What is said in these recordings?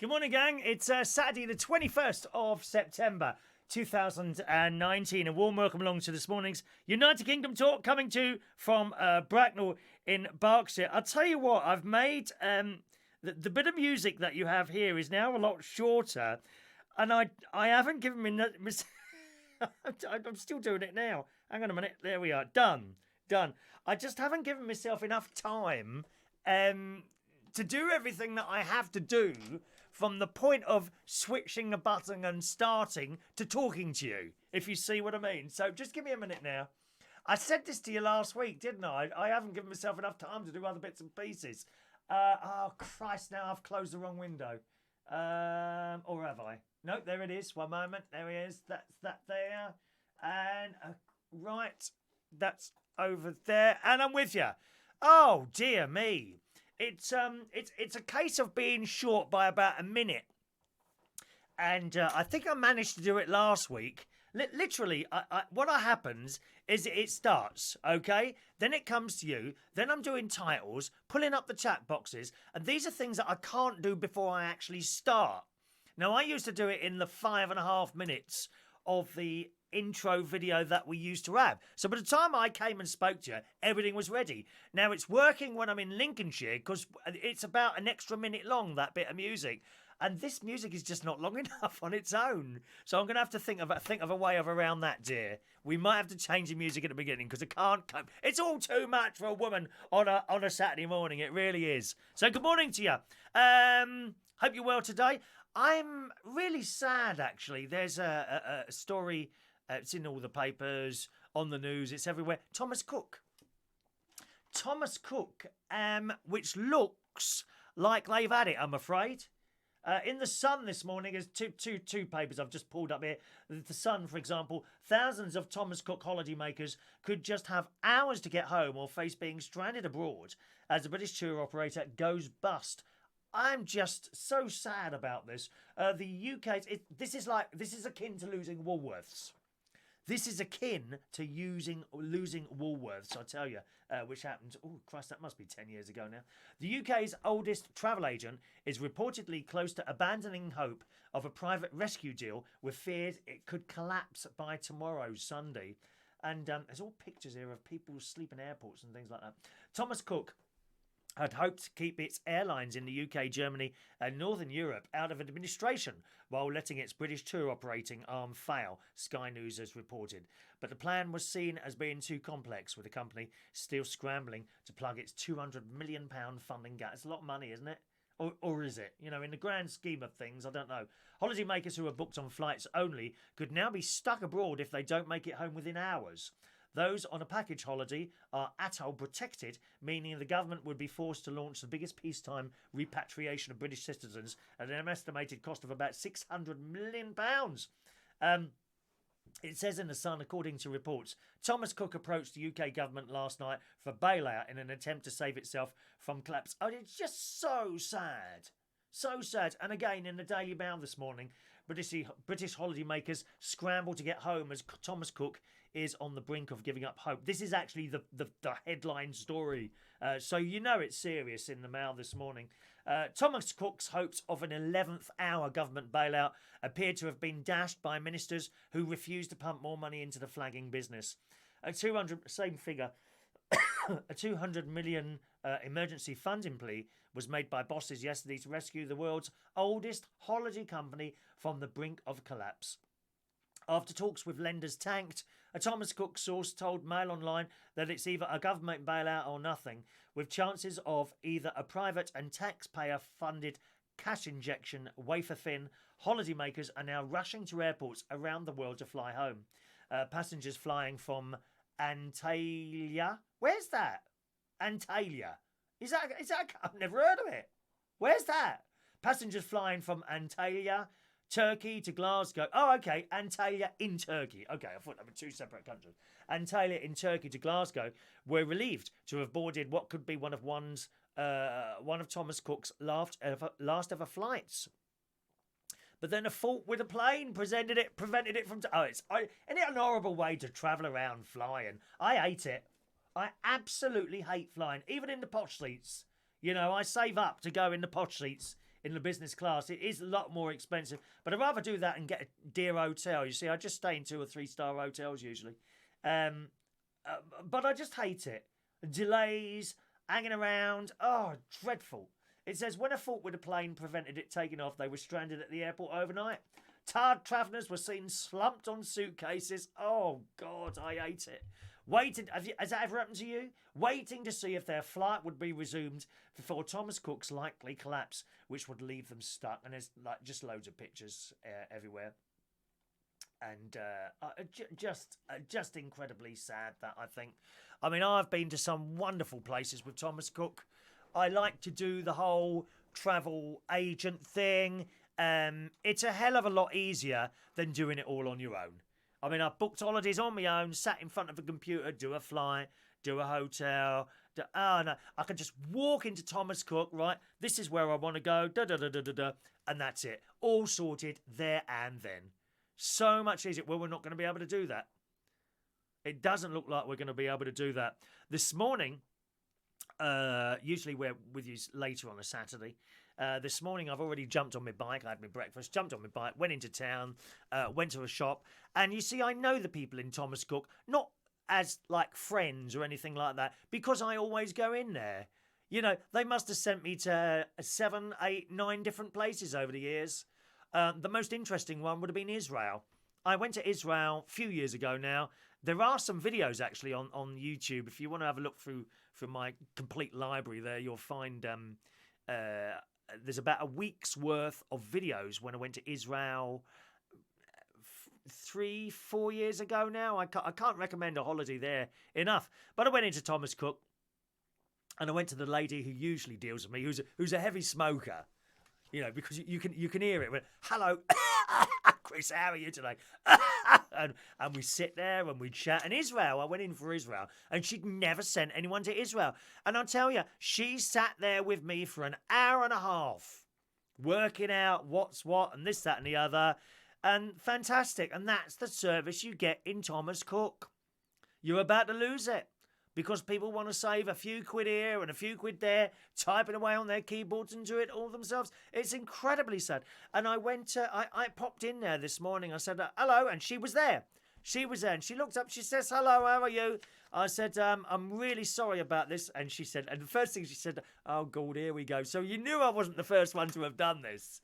Good morning, gang. It's Saturday, the 21st of September, 2019. A warm welcome along to this morning's United Kingdom talk coming to from Bracknell in Berkshire. I'll tell you what, I've made the bit of music that you have here is now a lot shorter, and I haven't given me. I'm still doing it now. Hang on a minute. There we are. Done. I just haven't given myself enough time to do everything that I have to do from the point of switching the button and starting to talking to you, if you see what I mean. So just give me a minute now. I said this to you last week, didn't I? I haven't given myself enough time to do other bits and pieces. Oh, Christ, now I've closed the wrong window. Or have I? No, there it is. One moment. There he is. That's that there. And right, that's over there. And I'm with you. Oh, dear me. It's a case of being short by about a minute, and I think I managed to do it last week. Literally, what happens is it starts, okay? Then it comes to you. Then I'm doing titles, pulling up the chat boxes, and these are things that I can't do before I actually start. Now, I used to do it in the 5.5 minutes of the intro video that we used to have. So by the time I came and spoke to you, everything was ready. Now it's working when I'm in Lincolnshire because it's about an extra minute long, that bit of music. And this music is just not long enough on its own. So I'm going to have to think of a way of around that, dear. We might have to change the music at the beginning because I can't come. It's all too much for a woman on a Saturday morning. It really is. So good morning to you. Hope you're well today. I'm really sad, actually. There's a story. It's in all the papers, on the news, it's everywhere. Thomas Cook, which looks like they've had it, I'm afraid. In the Sun this morning, there's two papers I've just pulled up here. The Sun, for example, thousands of Thomas Cook holidaymakers could just have hours to get home or face being stranded abroad as the British tour operator goes bust. I'm just so sad about this. The UK, this is akin to losing Woolworths. This is akin to losing Woolworths, I tell you, which happened, oh Christ, that must be 10 years ago now. The UK's oldest travel agent is reportedly close to abandoning hope of a private rescue deal with fears it could collapse by tomorrow, Sunday. And there's all pictures here of people sleeping in airports and things like that. Thomas Cook had hoped to keep its airlines in the UK, Germany and Northern Europe out of administration while letting its British tour operating arm fail, Sky News has reported. But the plan was seen as being too complex, with the company still scrambling to plug its £200 million funding gap. It's a lot of money, isn't it? Or is it? You know, in the grand scheme of things, I don't know. Holidaymakers who are booked on flights only could now be stuck abroad if they don't make it home within hours. Those on a package holiday are ATOL protected, meaning the government would be forced to launch the biggest peacetime repatriation of British citizens at an estimated cost of about £600 million. It says in The Sun, according to reports, Thomas Cook approached the UK government last night for bailout in an attempt to save itself from collapse. Oh, it's just so sad. So sad. And again, in the Daily Mail this morning, British holidaymakers scramble to get home as Thomas Cook is on the brink of giving up hope. This is actually the headline story. So you know it's serious in the Mail this morning. Thomas Cook's hopes of an 11th hour government bailout appear to have been dashed by ministers who refused to pump more money into the flagging business. A 200 million emergency funding plea was made by bosses yesterday to rescue the world's oldest holiday company from the brink of collapse. After talks with lenders tanked, a Thomas Cook source told Mail Online that it's either a government bailout or nothing, with chances of either a private and taxpayer-funded cash injection wafer thin. Holidaymakers are now rushing to airports around the world to fly home. Passengers flying from Antalya. Where's that? Antalya. Is that? I've never heard of it. Where's that? Passengers flying from Antalya, Turkey to Glasgow. Oh, okay. Antalya in Turkey. Okay, I thought they were two separate countries. Antalya in Turkey to Glasgow were relieved to have boarded what could be one of Thomas Cook's last ever flights. But then a fault with a plane prevented it from. Isn't it an horrible way to travel around flying? I hate it. I absolutely hate flying, even in the posh seats. You know, I save up to go in the posh seats in the business class. It is a lot more expensive, but I'd rather do that and get a dear hotel. You see, I just stay in 2 or 3 star hotels usually. But I just hate it. Delays, hanging around. Oh, dreadful. It says, when a fault with a plane prevented it taking off, they were stranded at the airport overnight. Tired travellers were seen slumped on suitcases. Oh, God, I hate it. Has that ever happened to you? Waiting to see if their flight would be resumed before Thomas Cook's likely collapse, which would leave them stuck. And there's like just loads of pictures everywhere. And just incredibly sad, that, I think. I mean, I've been to some wonderful places with Thomas Cook. I like to do the whole travel agent thing. It's a hell of a lot easier than doing it all on your own. I mean, I've booked holidays on my own, sat in front of a computer, do a flight, do a hotel. No, I can just walk into Thomas Cook, right? This is where I want to go, and that's it. All sorted there and then. So much easier. Well, we're not going to be able to do that. It doesn't look like we're going to be able to do that. This morning, usually we're with you later on a Saturday. This morning I've already jumped on my bike. I had my breakfast, jumped on my bike, went into town, went to a shop. And you see, I know the people in Thomas Cook, not as like friends or anything like that, because I always go in there. You know, they must have sent me to 7, 8, 9 different places over the years. The most interesting one would have been Israel. I went to Israel a few years ago now. There are some videos actually on YouTube. If you want to have a look through my complete library there, you'll find there's about a week's worth of videos when I went to Israel 3-4 years ago now. I can't recommend a holiday there enough. But I went into Thomas Cook and I went to the lady who usually deals with me, who's a heavy smoker. You know, because you can hear it. When, hello, Chris, how are you today? and we sit there and we chat. And Israel, I went in for Israel, and she'd never sent anyone to Israel. And I'll tell you, she sat there with me for an hour and a half, working out what's what and this, that, and the other. And fantastic. And that's the service you get in Thomas Cook. You're about to lose it. Because people want to save a few quid here and a few quid there, typing away on their keyboards and do it all themselves. It's incredibly sad. And I went, I popped in there this morning. I said, hello, and she was there. She was there, and she looked up. She says, hello, how are you? I said, I'm really sorry about this. And she said, and the first thing she said, oh, God, here we go. So you knew I wasn't the first one to have done this.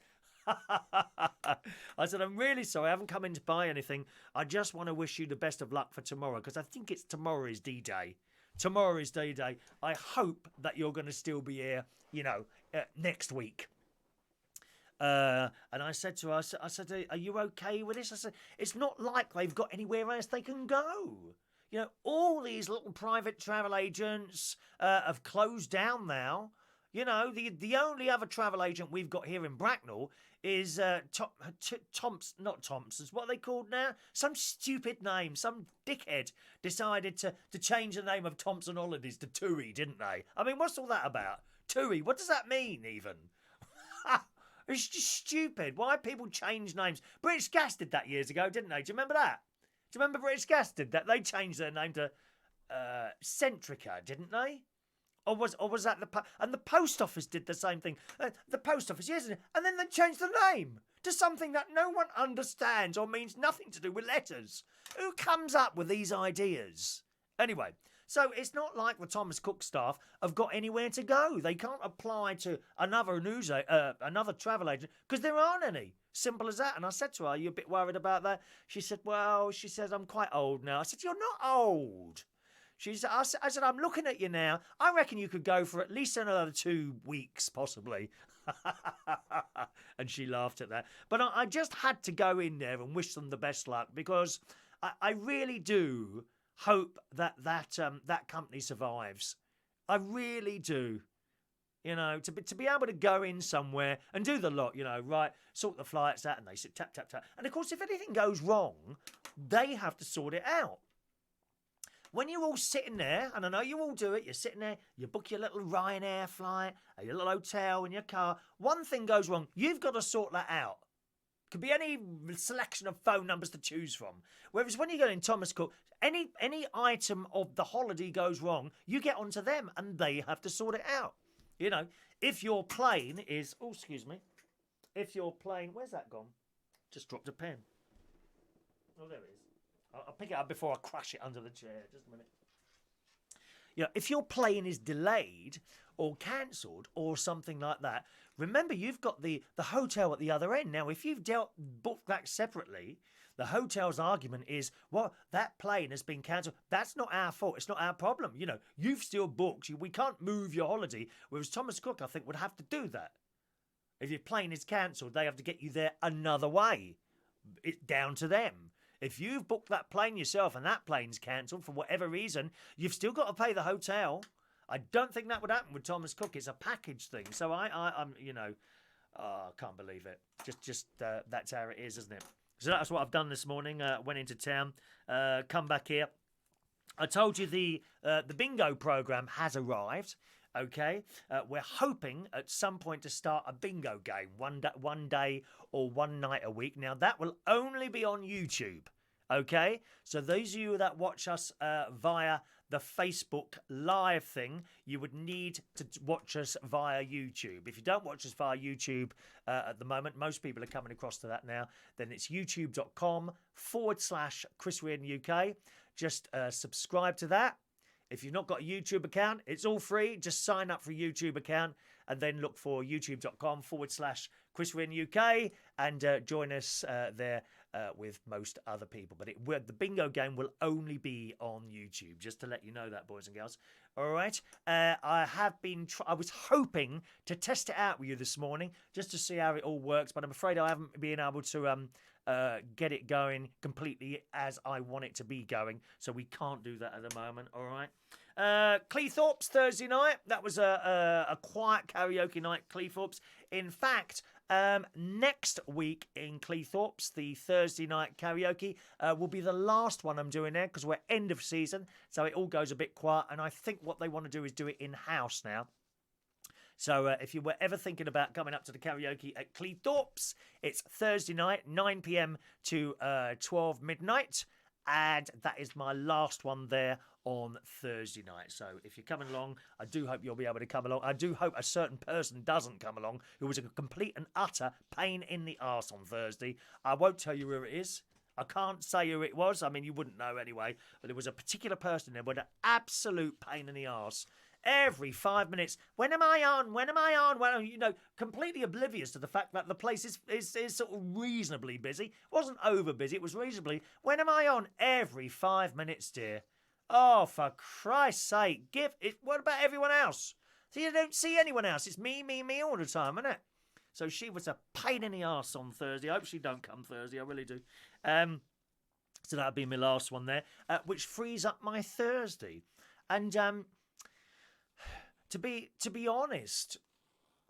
I said, I'm really sorry. I haven't come in to buy anything. I just want to wish you the best of luck for tomorrow, because I think it's tomorrow is D-Day. Tomorrow is D-Day. I hope that you're going to still be here, next week. And I said to her, I said, are you okay with this? I said, it's not like they've got anywhere else they can go. You know, all these little private travel agents have closed down now. You know, the only other travel agent we've got here in Bracknell is not Thompson's. What are they called now? Some stupid name. Some dickhead decided to change the name of Thompson Holidays to TUI, didn't they? I mean, what's all that about? TUI, what does that mean even? It's just stupid. Why people change names? British Gas did that years ago, didn't they? Do you remember that? Do you remember British Gas did that? They changed their name to Centrica, didn't they? Or was that and the post office did the same thing. The post office, yes, and then they changed the name to something that no one understands or means nothing to do with letters. Who comes up with these ideas? Anyway, so it's not like the Thomas Cook staff have got anywhere to go. They can't apply to another travel agent because there aren't any. Simple as that. And I said to her, are you a bit worried about that? She said, well, I'm quite old now. I said, you're not old. I said, I'm looking at you now. I reckon you could go for at least another 2 weeks, possibly. And she laughed at that. But I just had to go in there and wish them the best luck, because I really do hope that company survives. I really do. You know, to be able to go in somewhere and do the lot, right, sort the flights out, and they sit tap, tap, tap. And of course, if anything goes wrong, they have to sort it out. When you're all sitting there, and I know you all do it, you're sitting there, you book your little Ryanair flight, your little hotel in your car, one thing goes wrong, you've got to sort that out. Could be any selection of phone numbers to choose from. Whereas when you go in Thomas Cook, any item of the holiday goes wrong, you get onto them and they have to sort it out. You know, if your plane is... Oh, excuse me. If your plane... Where's that gone? Just dropped a pen. Oh, there it is. I'll pick it up before I crash it under the chair. Just a minute. You know, if your plane is delayed or cancelled or something like that, remember you've got the hotel at the other end. Now, if you've booked that separately, the hotel's argument is, well, that plane has been cancelled. That's not our fault. It's not our problem. You know, you've still booked. We can't move your holiday. Whereas Thomas Cook, I think, would have to do that. If your plane is cancelled, they have to get you there another way. It's down to them. If you've booked that plane yourself and that plane's cancelled for whatever reason, you've still got to pay the hotel. I don't think that would happen with Thomas Cook. It's a package thing. So I'm, you know, I can't believe it. Just that's how it is, isn't it? So that's what I've done this morning. Went into town, come back here. I told you the bingo program has arrived. Okay, we're hoping at some point to start a bingo game one day or one night a week. Now that will only be on YouTube. Okay, so those of you that watch us via the Facebook live thing, you would need to watch us via YouTube. If you don't watch us via YouTube at the moment, most people are coming across to that now, then it's youtube.com/Chris Reardon UK. Just subscribe to that. If you've not got a YouTube account, it's all free. Just sign up for a YouTube account and then look for youtube.com/Chris Reardon UK and join us there with most other people. But the bingo game will only be on YouTube, just to let you know that, boys and girls. All right. I was hoping to test it out with you this morning just to see how it all works, but I'm afraid I haven't been able to get it going completely as I want it to be going, so we can't do that at the moment. All right. Cleethorpes Thursday night. That was a quiet karaoke night, Cleethorpes. In fact, next week in Cleethorpes, the Thursday night karaoke will be the last one I'm doing there because we're end of season, so it all goes a bit quiet. And I think what they want to do is do it in house now. So if you were ever thinking about coming up to the karaoke at Cleethorpes, it's Thursday night, 9 p.m. to 12 midnight. And that is my last one there on Thursday night. So if you're coming along, I do hope you'll be able to come along. I do hope a certain person doesn't come along who was a complete and utter pain in the arse on Thursday. I won't tell you who it is. I can't say who it was. I mean, you wouldn't know anyway. But there was a particular person there with an absolute pain in the arse. Every 5 minutes, when am I on? When am I on? Well, you know, completely oblivious to the fact that the place is sort of reasonably busy. It wasn't over busy, it was reasonably. When am I on? Every 5 minutes, dear. Oh, for Christ's sake, what about everyone else? So you don't see anyone else. It's me all the time, isn't it? So she was a pain in the arse on Thursday. I hope she don't come Thursday, I really do. So that'll be my last one there, which frees up my Thursday. And to be honest,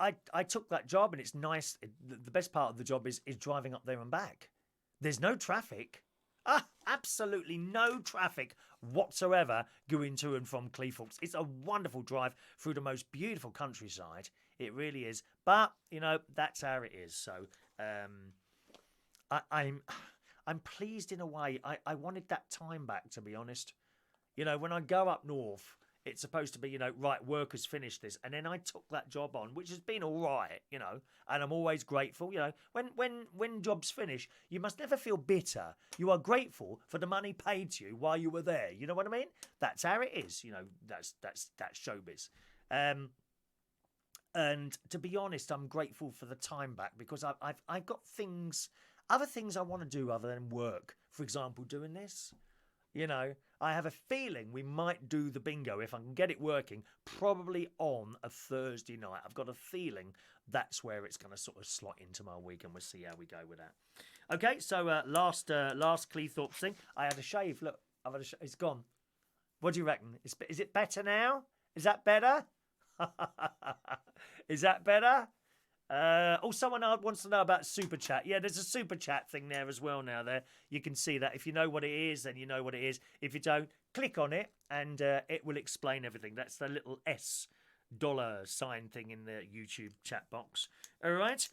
I took that job and it's nice. The best part of the job is driving up there and back. There's no traffic. Absolutely no traffic whatsoever going to and from Cleethorpes. It's a wonderful drive through the most beautiful countryside. It really is. But, you know, that's how it is. So I'm pleased in a way. I wanted that time back, to be honest. You know, when I go up north, it's supposed to be, you know, right, work has finished this. And then I took that job on, which has been all right, you know, and I'm always grateful. You know, when jobs finish, you must never feel bitter. You are grateful for the money paid to you while you were there. You know what I mean? That's how it is. You know, that's showbiz. And to be honest, I'm grateful for the time back because I've got other things I want to do other than work. For example, doing this. You know, I have a feeling we might do the bingo if I can get it working, probably on a Thursday night. I've got a feeling that's where it's going to sort of slot into my week, and we'll see how we go with that. Okay, so last Cleethorpes thing. I had a shave. Look, it's gone. What do you reckon? Is it better now? Is that better? Is that better? Someone wants to know about Super Chat. Yeah, there's a Super Chat thing there as well now. There, you can see that. If you know what it is, then you know what it is. If you don't, click on it and it will explain everything. That's the little $$ sign thing in the YouTube chat box. All right.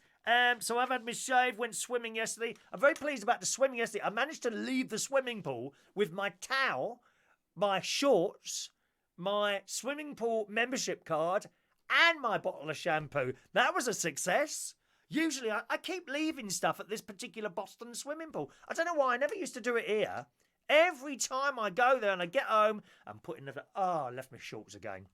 So I've had my shave, went swimming yesterday. I'm very pleased about the swimming yesterday. I managed to leave the swimming pool with my towel, my shorts, my swimming pool membership card, and my bottle of shampoo. That was a success. Usually I keep leaving stuff at this particular Boston swimming pool. I don't know why. I never used to do it here. Every time I go there and I get home, I'm putting I left my shorts again.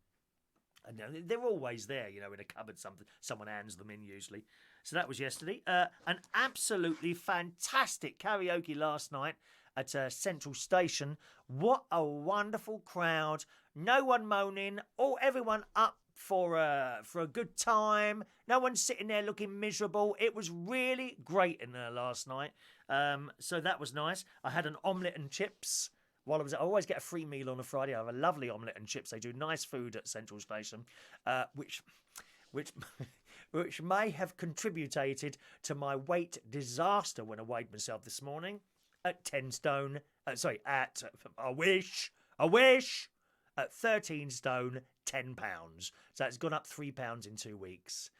And they're always there, in a cupboard. Someone hands them in usually. So that was yesterday. An absolutely fantastic karaoke last night at Central Station. What a wonderful crowd. No one moaning. Everyone up for a good time. No one sitting there looking miserable. It was really great in there last night. So that was nice. I had an omelette and chips. While I always get a free meal on a Friday. I have a lovely omelette and chips. They do nice food at Central Station, which may have contributed to my weight disaster when I weighed myself this morning at 10 stone. I wish at 13 stone 10 pounds. So it's gone up 3 pounds in 2 weeks.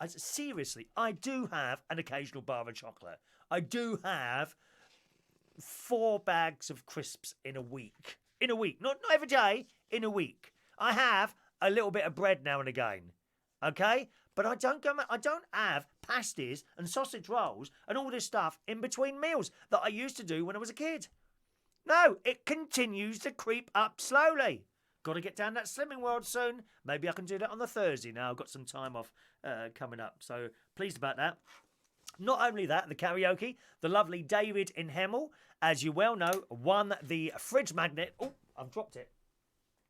Seriously, I do have an occasional bar of chocolate. I do have 4 bags of crisps in a week. Not every day, in a week. I have a little bit of bread now and again. Okay? But I don't have pasties and sausage rolls and all this stuff in between meals that I used to do when I was a kid. No, it continues to creep up slowly. Got to get down that Slimming World soon. Maybe I can do that on the Thursday now. I've got some time off coming up. So pleased about that. Not only that, the karaoke, the lovely David in Hemel, as you well know, won the fridge magnet. Oh, I've dropped it.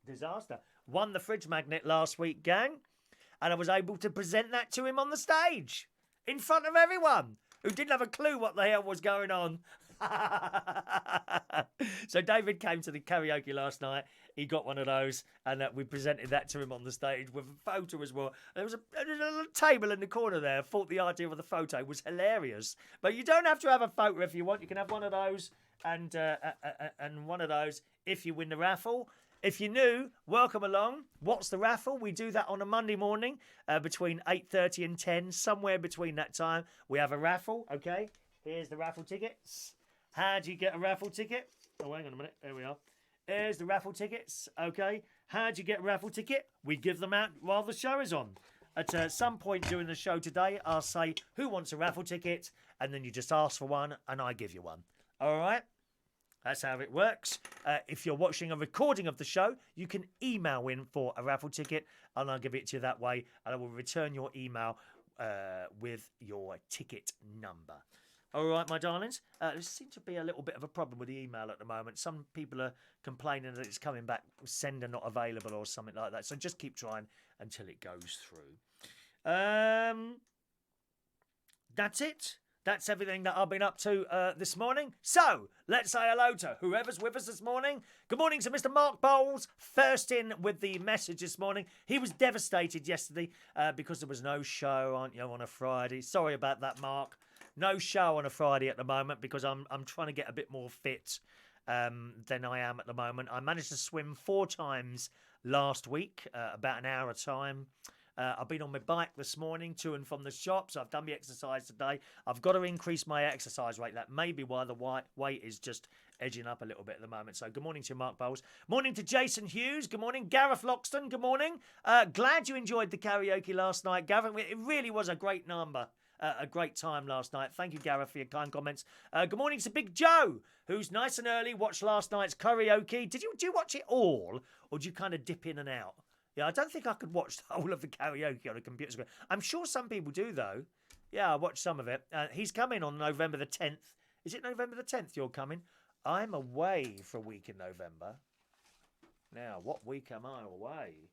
Disaster. Won the fridge magnet last week, gang. And I was able to present that to him on the stage in front of everyone who didn't have a clue what the hell was going on. So David came to the karaoke last night. He got one of those, and we presented that to him on the stage with a photo as well. There was a little table in the corner there. I thought the idea of the photo was hilarious. But you don't have to have a photo if you want. You can have one of those and one of those if you win the raffle. If you're new, welcome along. What's the raffle? We do that on a Monday morning between 8:30 and 10. Somewhere between that time, we have a raffle. Okay, here's the raffle tickets. How do you get a raffle ticket? Oh, hang on a minute. There we are. Here's the raffle tickets. Okay. How do you get a raffle ticket? We give them out while the show is on. At some point during the show today, I'll say, who wants a raffle ticket? And then you just ask for one, and I give you one. All right? That's how it works. If you're watching a recording of the show, you can email in for a raffle ticket, and I'll give it to you that way, and I will return your email with your ticket number. All right, my darlings. There seems to be a little bit of a problem with the email at the moment. Some people are complaining that it's coming back, sender not available or something like that. So just keep trying until it goes through. That's it. That's everything that I've been up to this morning. So, let's say hello to whoever's with us this morning. Good morning to Mr. Mark Bowles, first in with the message this morning. He was devastated yesterday because there was no show, on a Friday. Sorry about that, Mark. No show on a Friday at the moment because I'm trying to get a bit more fit than I am at the moment. I managed to swim 4 times last week, about an hour a time. I've been on my bike this morning to and from the shops. I've done the exercise today. I've got to increase my exercise rate. That may be why the weight is just edging up a little bit at the moment. So good morning to you, Mark Bowles. Morning to Jason Hughes. Good morning. Gareth Loxton. Good morning. Glad you enjoyed the karaoke last night, Gareth. It really was a great number. A great time last night. Thank you, Gareth, for your kind comments. Good morning to Big Joe, who's nice and early, watched last night's karaoke. Do you watch it all, or do you kind of dip in and out? Yeah, I don't think I could watch the whole of the karaoke on a computer screen. I'm sure some people do, though. Yeah, I watched some of it. He's coming on November the 10th. Is it November the 10th you're coming? I'm away for a week in November. Now, what week am I away?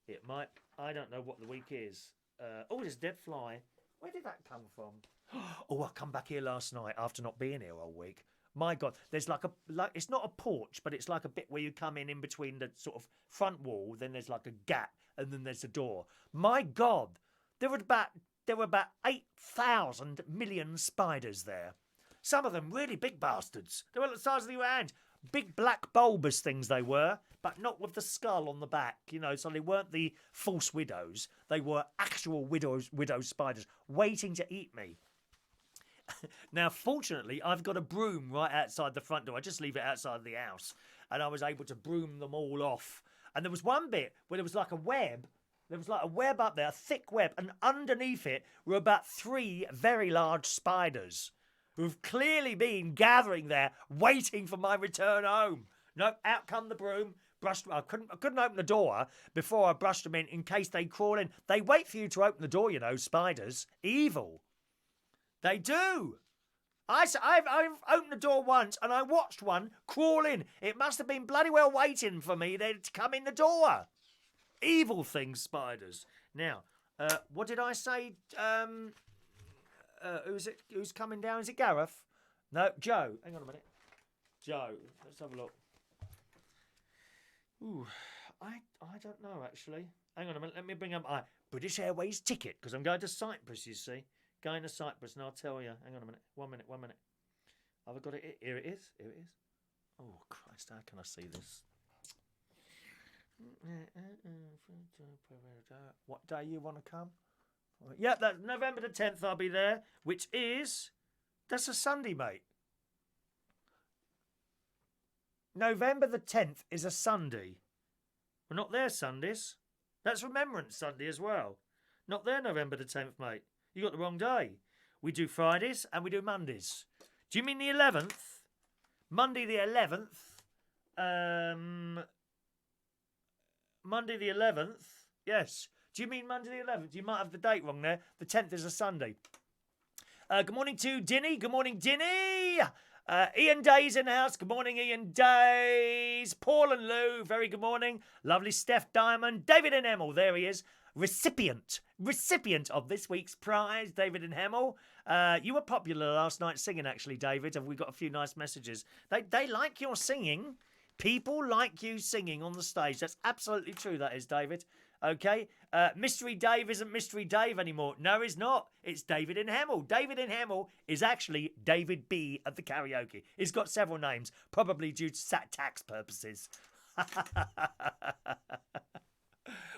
It might... I don't know what the week is. There's a dead fly. Where did that come from? Oh, I come back here last night after not being here all week. My God, there's like it's not a porch, but it's like a bit where you come in between the sort of front wall. Then there's like a gap, and then there's a door. My God, there were about 8,000 million spiders there. Some of them really big bastards. They were the size of your hand. Big black bulbous things they were, but not with the skull on the back, so they weren't the false widows. They were actual widow spiders waiting to eat me. Now, fortunately, I've got a broom right outside the front door. I just leave it outside the house, and I was able to broom them all off And there was one bit where there was like a web. There was like a web up there, a thick web, and underneath it were about 3 very large spiders who've clearly been gathering there, waiting for my return home. No, out come the broom. I couldn't open the door before I brushed them in case they crawl in. They wait for you to open the door, you know, spiders. Evil. They do. I've opened the door once and I watched one crawl in. It must have been bloody well waiting for me to come in the door. Evil things, spiders. Now, what did I say? Who's it? Who's coming down? Is it Gareth? No, Joe. Hang on a minute. Joe. Let's have a look. Ooh, I don't know actually. Hang on a minute. Let me bring up my British Airways ticket because I'm going to Cyprus. You see, going to Cyprus, and I'll tell you. Hang on a minute. 1 minute. 1 minute. Have I got it? Here it is. Here it is. Oh Christ! How can I see this? What day you want to come? Yeah, that's November the 10th. I'll be there. Which is that's a Sunday, mate. November the 10th is a Sunday. We're not there Sundays. That's Remembrance Sunday as well. Not there November the 10th, mate. You got the wrong day. We do Fridays and we do Mondays. Do you mean the 11th? Monday the 11th. Monday the 11th. Yes. Do you mean Monday the 11th? You might have the date wrong there. The 10th is a Sunday. Good morning to Dinny. Good morning, Dinny. Ian Day's in the house. Good morning, Ian Days. Paul and Lou, very good morning. Lovely Steph Diamond. David and Hemel, there he is. Recipient of this week's prize, David and Hemel. You were popular last night singing, actually, David, and we got a few nice messages. They like your singing. People like you singing on the stage. That's absolutely true, that is, David. Okay? Mystery Dave isn't Mystery Dave anymore. No, he's not. It's David and Hemel. David and Hemel is actually David B at the karaoke. He's got several names, probably due to tax purposes.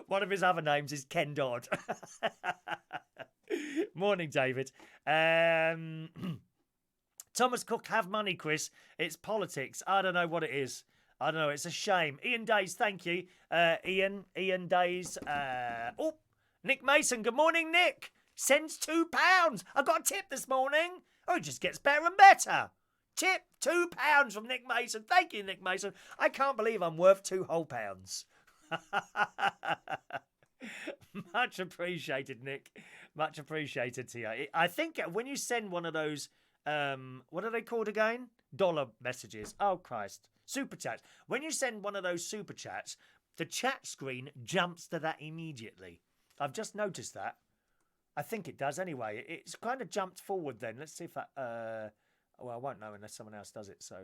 One of his other names is Ken Dodd. Morning, David. Thomas Cook, have money, Chris. It's politics. I don't know what it is. I don't know. It's a shame. Ian Days, thank you. Ian Days. Nick Mason. Good morning, Nick. Sends £2. I got a tip this morning. Oh, it just gets better and better. Tip, £2 from Nick Mason. Thank you, Nick Mason. I can't believe I'm worth £2 whole. Much appreciated, Nick. Much appreciated to you. I think when you send one of those, what are they called again? Dollar messages. Oh, Christ. Super chats. When you send one of those super chats, the chat screen jumps to that immediately. I've just noticed that. I think it does anyway. It's kind of jumped forward then. Let's see if that... well, I won't know unless someone else does it, so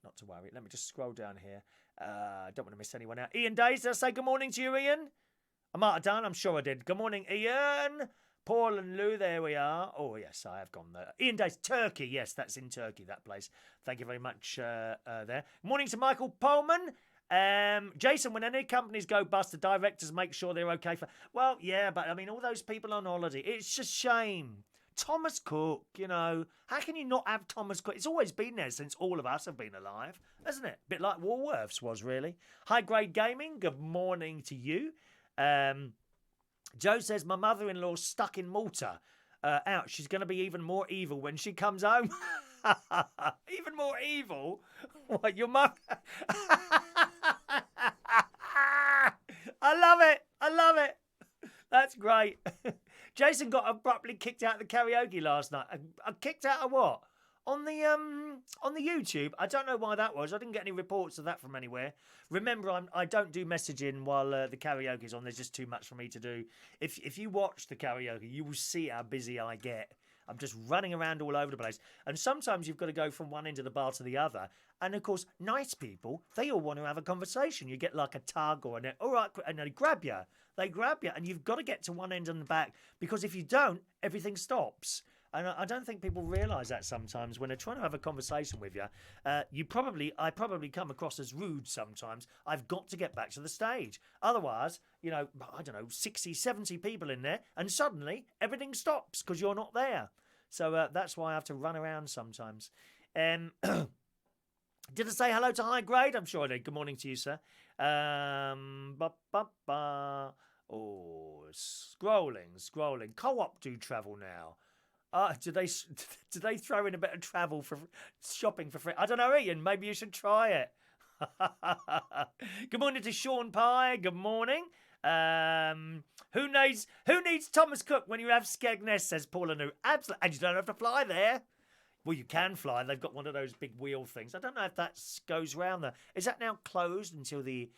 not to worry. Let me just scroll down here. I don't want to miss anyone out. Ian Days, did I say good morning to you, Ian? I might have done. I'm sure I did. Good morning, Ian. Paul and Lou, there we are. Oh, yes, I have gone there. Ian Days, Turkey. Yes, that's in Turkey, that place. Thank you very much there. Morning to Michael Pullman. Jason, when any companies go bust, the directors make sure they're okay for... Well, yeah, but I mean, all those people on holiday, it's just shame. Thomas Cook, you know, how can you not have Thomas Cook? It's always been there since all of us have been alive, hasn't it? A bit like Woolworths was, really. High Grade Gaming, good morning to you. Joe says, my mother-in-law's stuck in Malta. Out. She's going to be even more evil when she comes home. Even more evil? What, your mum? I love it. I love it. That's great. Jason got abruptly kicked out of the karaoke last night. Kicked out of what? On the YouTube. I don't know why that was. I didn't get any reports of that from anywhere. Remember, I don't do messaging while the karaoke's on. There's just too much for me to do. If you watch the karaoke, you will see how busy I get. I'm just running around all over the place. And sometimes you've got to go from one end of the bar to the other. And of course, nice people, they all want to have a conversation. You get like a tug or all right, and they grab you. They grab you, and you've got to get to one end and the back, because if you don't, everything stops. And I don't think people realise that sometimes when they're trying to have a conversation with you. I probably come across as rude sometimes. I've got to get back to the stage. Otherwise, you know, I don't know, 60, 70 people in there, and suddenly everything stops because you're not there. So that's why I have to run around sometimes. Did I say hello to High Grade? I'm sure I did. Good morning to you, sir. Ba, ba, ba. Oh, scrolling. Co-op do travel now. Do they do they throw in a bit of travel for shopping for free? I don't know, Ian. Maybe you should try it. Good morning to Sean Pye. Good morning. Who needs Thomas Cook when you have Skegness? Says Paula New. Absolutely, and you don't have to fly there. Well, you can fly. They've got one of those big wheel things. I don't know if that goes round there. Is that now closed until the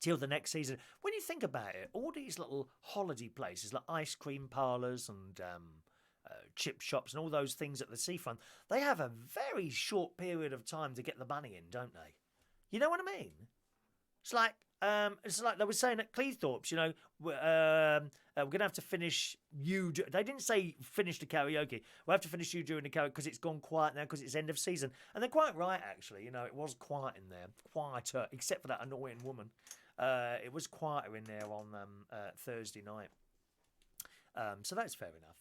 next season? When you think about it, all these little holiday places like ice cream parlours and chip shops and all those things at the seafront, they have a very short period of time to get the money in, don't they? You know what I mean? It's like they were saying at Cleethorpes, we're going to have to finish you. They didn't say finish the karaoke. We'll have to finish you doing the karaoke because it's gone quiet now because it's end of season. And they're quite right, actually. It was quiet in there. Quieter, except for that annoying woman. It was quieter in there on Thursday night. So that's fair enough.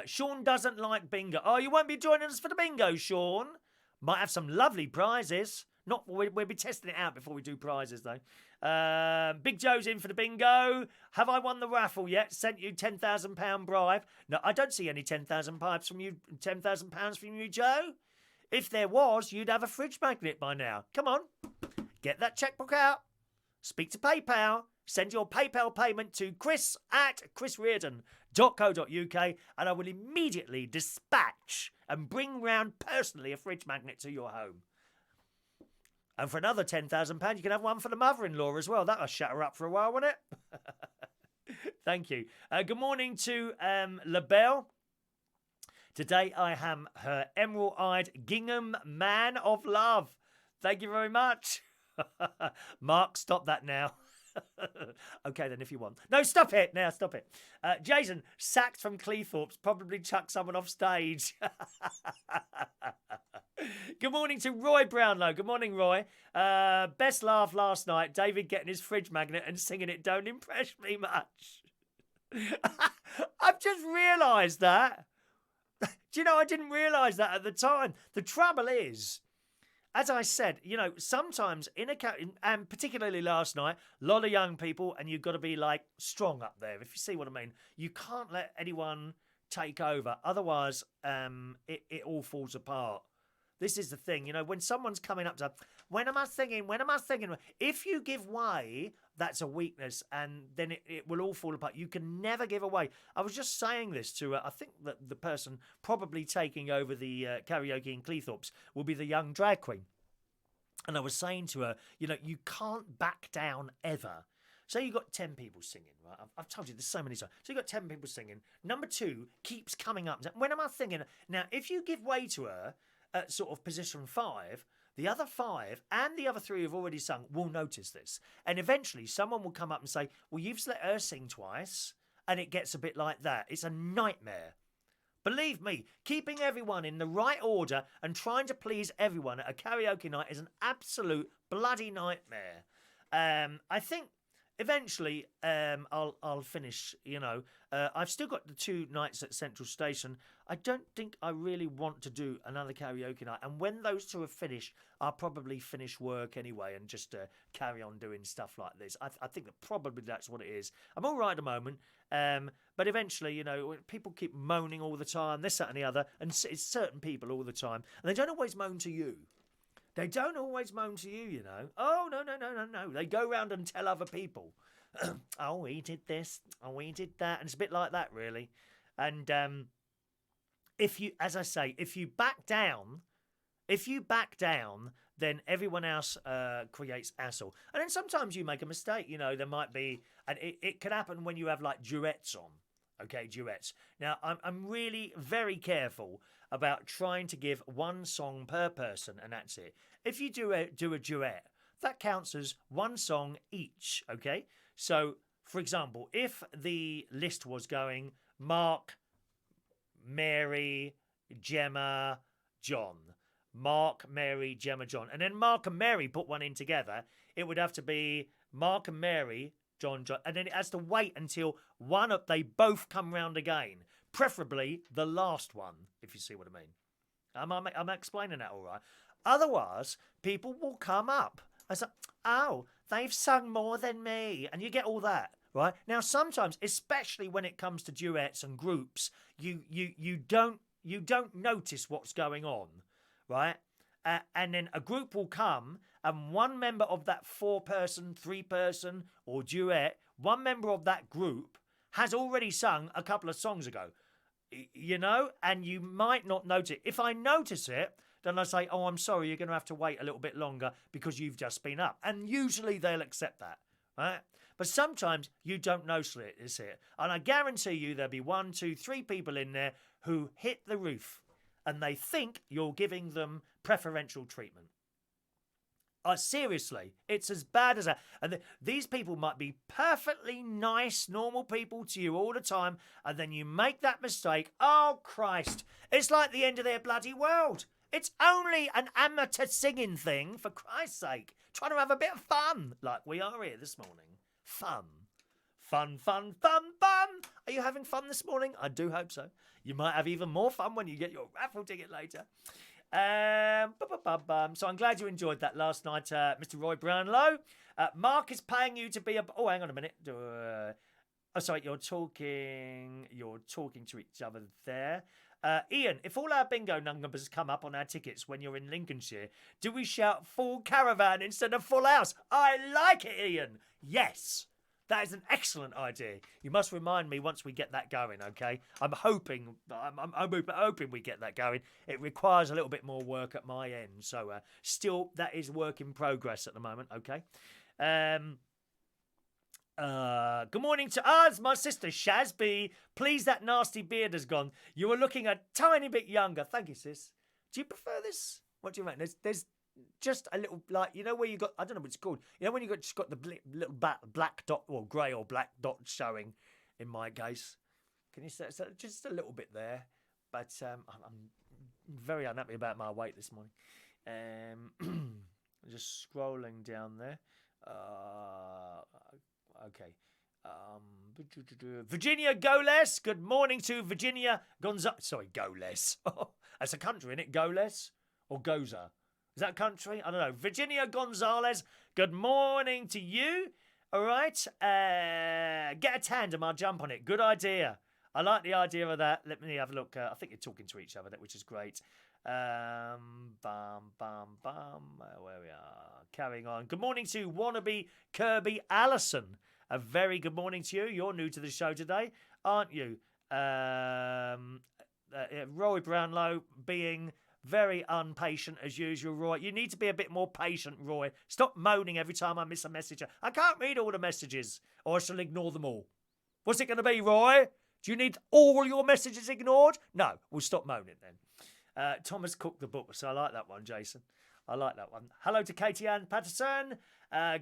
Sean doesn't like bingo. Oh, you won't be joining us for the bingo, Sean. Might have some lovely prizes. We'll be testing it out before we do prizes, though. Big Joe's in for the bingo. Have I won the raffle yet? Sent you £10,000 bribe. No, I don't see any £10,000 from you. £10,000 from you, Joe. If there was, you'd have a fridge magnet by now. Come on, get that checkbook out. Speak to PayPal. Send your PayPal payment to chris@chrisreardon.co.uk and I will immediately dispatch and bring round personally a fridge magnet to your home. And for another £10,000, you can have one for the mother-in-law as well. That'll shut her up for a while, won't it? Thank you. Good morning to LaBelle. Today I am her emerald-eyed gingham man of love. Thank you very much. Mark, stop that now. Okay, then, if you want. No, stop it. Now, stop it. Jason, sacked from Cleethorpes, probably chucked someone off stage. Good morning to Roy Brownlow. Good morning, Roy. Best laugh last night, David getting his fridge magnet and singing it don't impress me much. I've just realised that. Do you know, I didn't realise that at the time. The trouble is, as I said, sometimes and particularly last night, a lot of young people, and you've got to be like strong up there, if you see what I mean. You can't let anyone take over. Otherwise, it all falls apart. This is the thing, when someone's coming up to, when am I singing? If you give way, that's a weakness, and then it will all fall apart. You can never give away. I was just saying this to, I think that the person probably taking over the karaoke in Cleethorpes will be the young drag queen. And I was saying to her, you can't back down ever. So you've got 10 people singing, right? I've told you this so many times. So you've got 10 people singing. Number 2 keeps coming up. When am I singing? Now, if you give way to her at sort of position 5, the other 5 and the other 3 who've already sung will notice this. And eventually someone will come up and say, well, you've let her sing twice. And it gets a bit like that. It's a nightmare. Believe me, keeping everyone in the right order and trying to please everyone at a karaoke night is an absolute bloody nightmare. I think eventually I'll finish, I've still got the 2 nights at Central Station. I don't think I really want to do another karaoke night. And when those 2 are finished, I'll probably finish work anyway and just carry on doing stuff like this. I think that probably that's what it is. I'm all right at the moment. But eventually, people keep moaning all the time, this, that and the other. And it's certain people all the time. And they don't always moan to you. Oh, no. They go round and tell other people. Oh, he did this. Oh, he did that. And it's a bit like that, really. And if you back down, then everyone else creates hassle. And then sometimes you make a mistake. There might be, and it can happen when you have like duets on. Okay, duets. Now, I'm really very careful about trying to give one song per person, and that's it. If you do a duet, that counts as one song each, okay? So, for example, if the list was going Mark, Mary, Gemma, John, Mark, Mary, Gemma, John, and then Mark and Mary put one in together, it would have to be Mark and Mary, John, and then it has to wait until they both come round again. Preferably the last one, if you see what I mean. I'm explaining that all right. Otherwise, people will come up I said, oh, they've sung more than me. And you get all that, right? Now, sometimes, especially when it comes to duets and groups, you don't notice what's going on, right? And then a group will come, and one member of that 4-person, 3-person, or duet, one member of that group has already sung a couple of songs ago, you know, and you might not notice it. If I notice it, then I say, oh, I'm sorry, you're going to have to wait a little bit longer because you've just been up. And usually they'll accept that, right? But sometimes you don't notice it. And I guarantee you there'll be 1, 2, 3 people in there who hit the roof and they think you're giving them preferential treatment. Seriously, it's as bad as that. And these people might be perfectly nice, normal people to you all the time, and then you make that mistake. Oh, Christ. It's like the end of their bloody world. It's only an amateur singing thing, for Christ's sake. Trying to have a bit of fun, like we are here this morning. Fun. Fun, fun, fun, fun. Are you having fun this morning? I do hope so. You might have even more fun when you get your raffle ticket later. So I'm glad you enjoyed that last night, Mr. Roy Brownlow. Mark is paying you to be a... Oh, hang on a minute. Oh, sorry, you're talking to each other there. Ian, if all our bingo numbers come up on our tickets when you're in Lincolnshire, do we shout full caravan instead of full house? I like it, Ian. Yes. That is an excellent idea. You must remind me once we get that going, okay? I'm hoping we get that going. It requires a little bit more work at my end. So still, that is work in progress at the moment, okay? Good morning to us, my sister Shazby. Please, that nasty beard has gone. You are looking a tiny bit younger. Thank you, sis. Do you prefer this? What do you reckon? There's just a little, like, you know where you got, I don't know what it's called. You know when you just got the little black dot, or grey or black dot showing in my case? Can you say just a little bit there? But I'm very unhappy about my weight this morning. Just scrolling down there. Okay. Virginia Goles. Good morning to Virginia Gonzalez. Sorry, Goles. That's a country, isn't it? Goles or Goza? Is that country? I don't know. Virginia Gonzalez. Good morning to you. All right. Get a tandem. I'll jump on it. Good idea. I like the idea of that. Let me have a look. I think you're talking to each other, which is great. Where we are. Carrying on. Good morning to wannabe Kirby Allison. A very good morning to you. You're new to the show today, aren't you? Roy Brownlow being very impatient as usual, Roy. You need to be a bit more patient, Roy. Stop moaning every time I miss a message. I can't read all the messages, or I shall ignore them all. What's it going to be, Roy? Do you need all your messages ignored? No, we'll stop moaning then. Thomas Cook the book, so I like that one, Jason. I like that one. Hello to Katie Ann Patterson.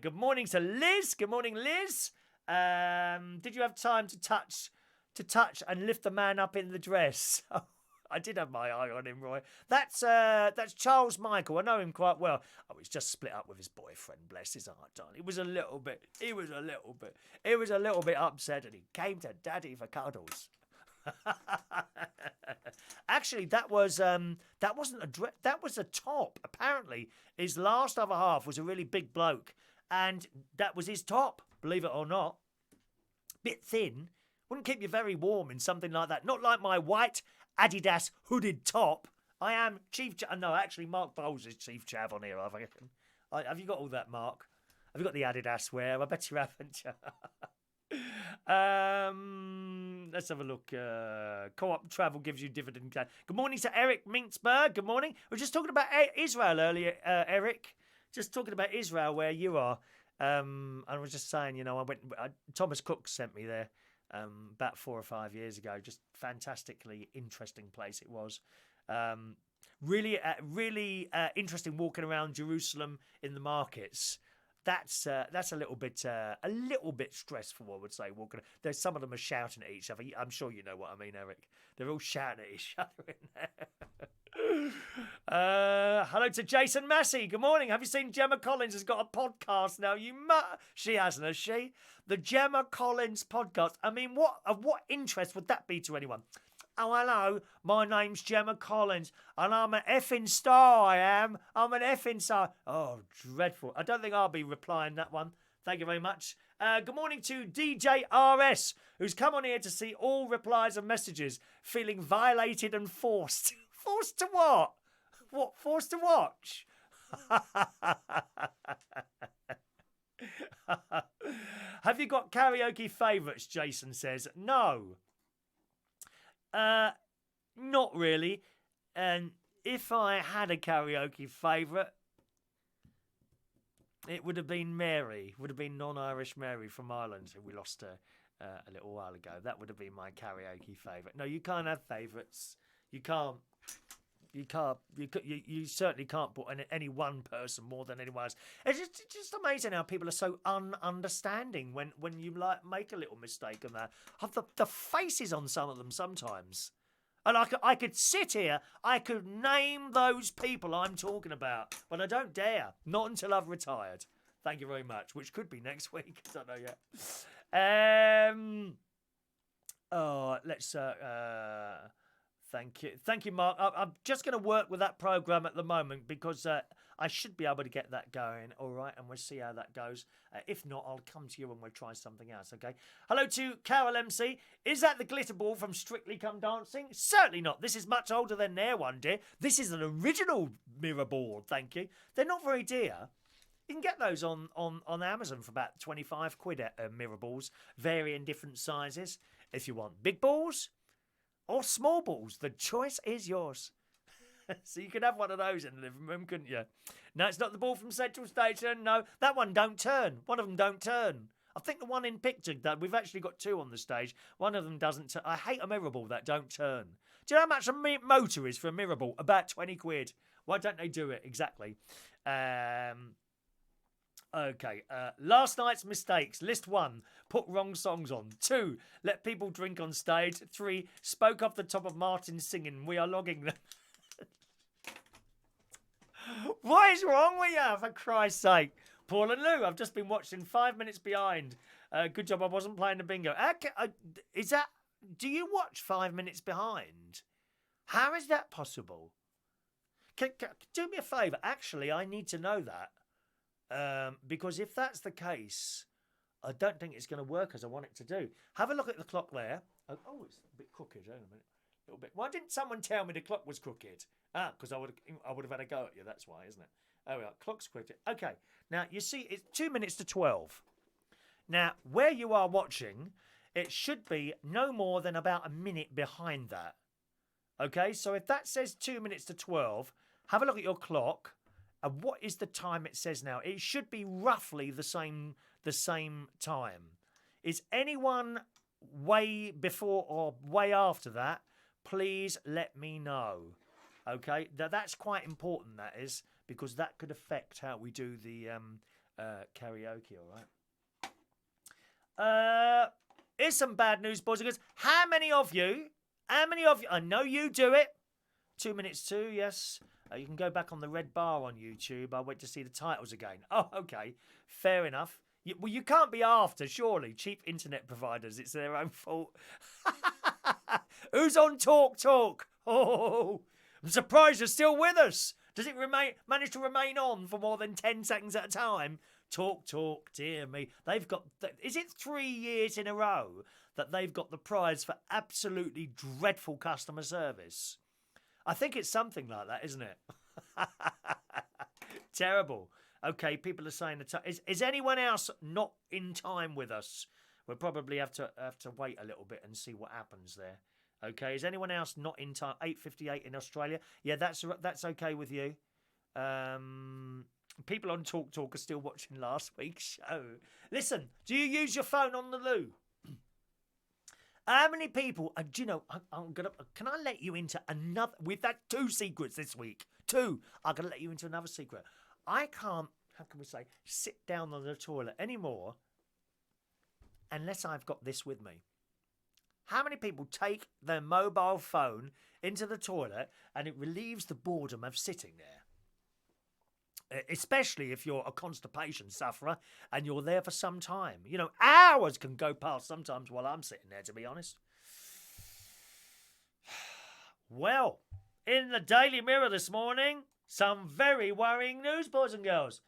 Good morning to Liz. Good morning, Liz. Did you have time to touch and lift the man up in the dress? I did have my eye on him, Roy. That's Charles Michael. I know him quite well. Oh, he's just split up with his boyfriend. Bless his heart, darling. He was a little bit upset, and he came to Daddy for cuddles. Actually, that wasn't a dress. That was a top. Apparently, his last other half was a really big bloke, and that was his top. Believe it or not, bit thin. Wouldn't keep you very warm in something like that. Not like my white Adidas hooded top. I am Chief Chav. No, actually, Mark Bowles is Chief Chav on here, I reckon. Have you got all that, Mark? Have you got the Adidas wear? I bet you haven't. Let's have a look. Co-op travel gives you dividend. Good morning to Eric Mintzberg. Good morning. We were just talking about Israel earlier, Eric. Just talking about Israel, where you are. I was just saying, you know, Thomas Cook sent me there. About 4 or 5 years ago. Just fantastically interesting place it was. Really interesting walking around Jerusalem in the markets. That's a little bit stressful, I would say. Walking, there's some of them are shouting at each other. I'm sure you know what I mean, Eric. They're all shouting at each other in there. Hello to Jason Massey. Good morning. Have you seen Gemma Collins has got a podcast now? She hasn't, has she? The Gemma Collins podcast. I mean, what interest would that be to anyone? Oh, hello, my name's Gemma Collins, and I'm an effing star, I am. I'm an effing star. Oh, dreadful. I don't think I'll be replying that one. Thank you very much. Good morning to DJ RS, who's come on here to see all replies and messages, feeling violated and forced. Forced to what? What? Forced to watch? Have you got karaoke favourites? Jason says. No. Not really. And if I had a karaoke favourite, it would have been Mary. Would have been non-Irish Mary from Ireland, who we lost a little while ago. That would have been my karaoke favourite. No, you can't have favourites. You can't. You certainly can't put any one person more than anyone else. It's just amazing how people are so ununderstanding when you like make a little mistake and that. The faces on some of them sometimes. And I could sit here, I could name those people I'm talking about, but I don't dare. Not until I've retired. Thank you very much, which could be next week. I don't know yet. Let's... Thank you, Mark. I'm just going to work with that program at the moment because I should be able to get that going. All right, and we'll see how that goes. If not, I'll come to you and we'll try something else. Okay. Hello to Carol MC. Is that the glitter ball from Strictly Come Dancing? Certainly not. This is much older than their one, dear. This is an original mirror board. Thank you. They're not very dear. You can get those on Amazon for about 25 quid at mirror balls, varying different sizes. If you want big balls or small balls, the choice is yours. So you could have one of those in the living room, couldn't you? No, it's not the ball from Central Station. No, that one don't turn. One of them don't turn. I think the one in picture, that we've actually got two on the stage. One of them doesn't turn. I hate a mirror ball that don't turn. Do you know how much a motor is for a mirror ball? About 20 quid. Why don't they do it? Exactly. Okay, last night's mistakes. List 1, put wrong songs on. 2, let people drink on stage. 3, spoke off the top of Martin singing. We are logging them. What is wrong with you, for Christ's sake? Paul and Lou, I've just been watching 5 minutes behind. Good job I wasn't playing the bingo. Do you watch 5 minutes behind? How is that possible? Do me a favour. Actually, I need to know that. Because if that's the case, I don't think it's going to work as I want it to do. Have a look at the clock there. Oh, it's a bit crooked. Hang on a minute. A little bit. Why didn't someone tell me the clock was crooked? Because I would have had a go at you. That's why, isn't it? Oh, well, clock's crooked. Okay. Now, you see, it's 2 minutes to 12. Now, where you are watching, it should be no more than about a minute behind that. Okay? So if that says 2 minutes to 12, have a look at your clock. And what is the time it says now? It should be roughly the same time. Is anyone way before or way after that? Please let me know. Okay, that's quite important. That is, because that could affect how we do the karaoke. All right. Here's some bad news, boys and girls. How many of you? I know you do it. 2 minutes to, yes. You can go back on the red bar on YouTube. I went to see the titles again. Oh, okay. Fair enough. You can't be after, surely. Cheap internet providers. It's their own fault. Who's on Talk Talk? Oh, I'm surprised you're still with us. Does it manage to remain on for more than 10 seconds at a time? Talk Talk, dear me. They've got... Is it 3 years in a row that they've got the prize for absolutely dreadful customer service? I think it's something like that, isn't it? Terrible. Okay, people are saying is anyone else not in time with us? We'll probably have to wait a little bit and see what happens there. Okay, is anyone else not in time? 8:58 in Australia. Yeah, that's okay with you. People on Talk Talk are still watching last week's show. Listen, do you use your phone on the loo? How many people? Do you know? Can I let you into another? We've had 2 secrets this week. 2. I'm gonna let you into another secret. I can't. How can we say? Sit down on the toilet anymore, unless I've got this with me. How many people take their mobile phone into the toilet and it relieves the boredom of sitting there? Especially if you're a constipation sufferer and you're there for some time. You know, hours can go past sometimes while I'm sitting there, to be honest. Well, in the Daily Mirror this morning, some very worrying news, boys and girls.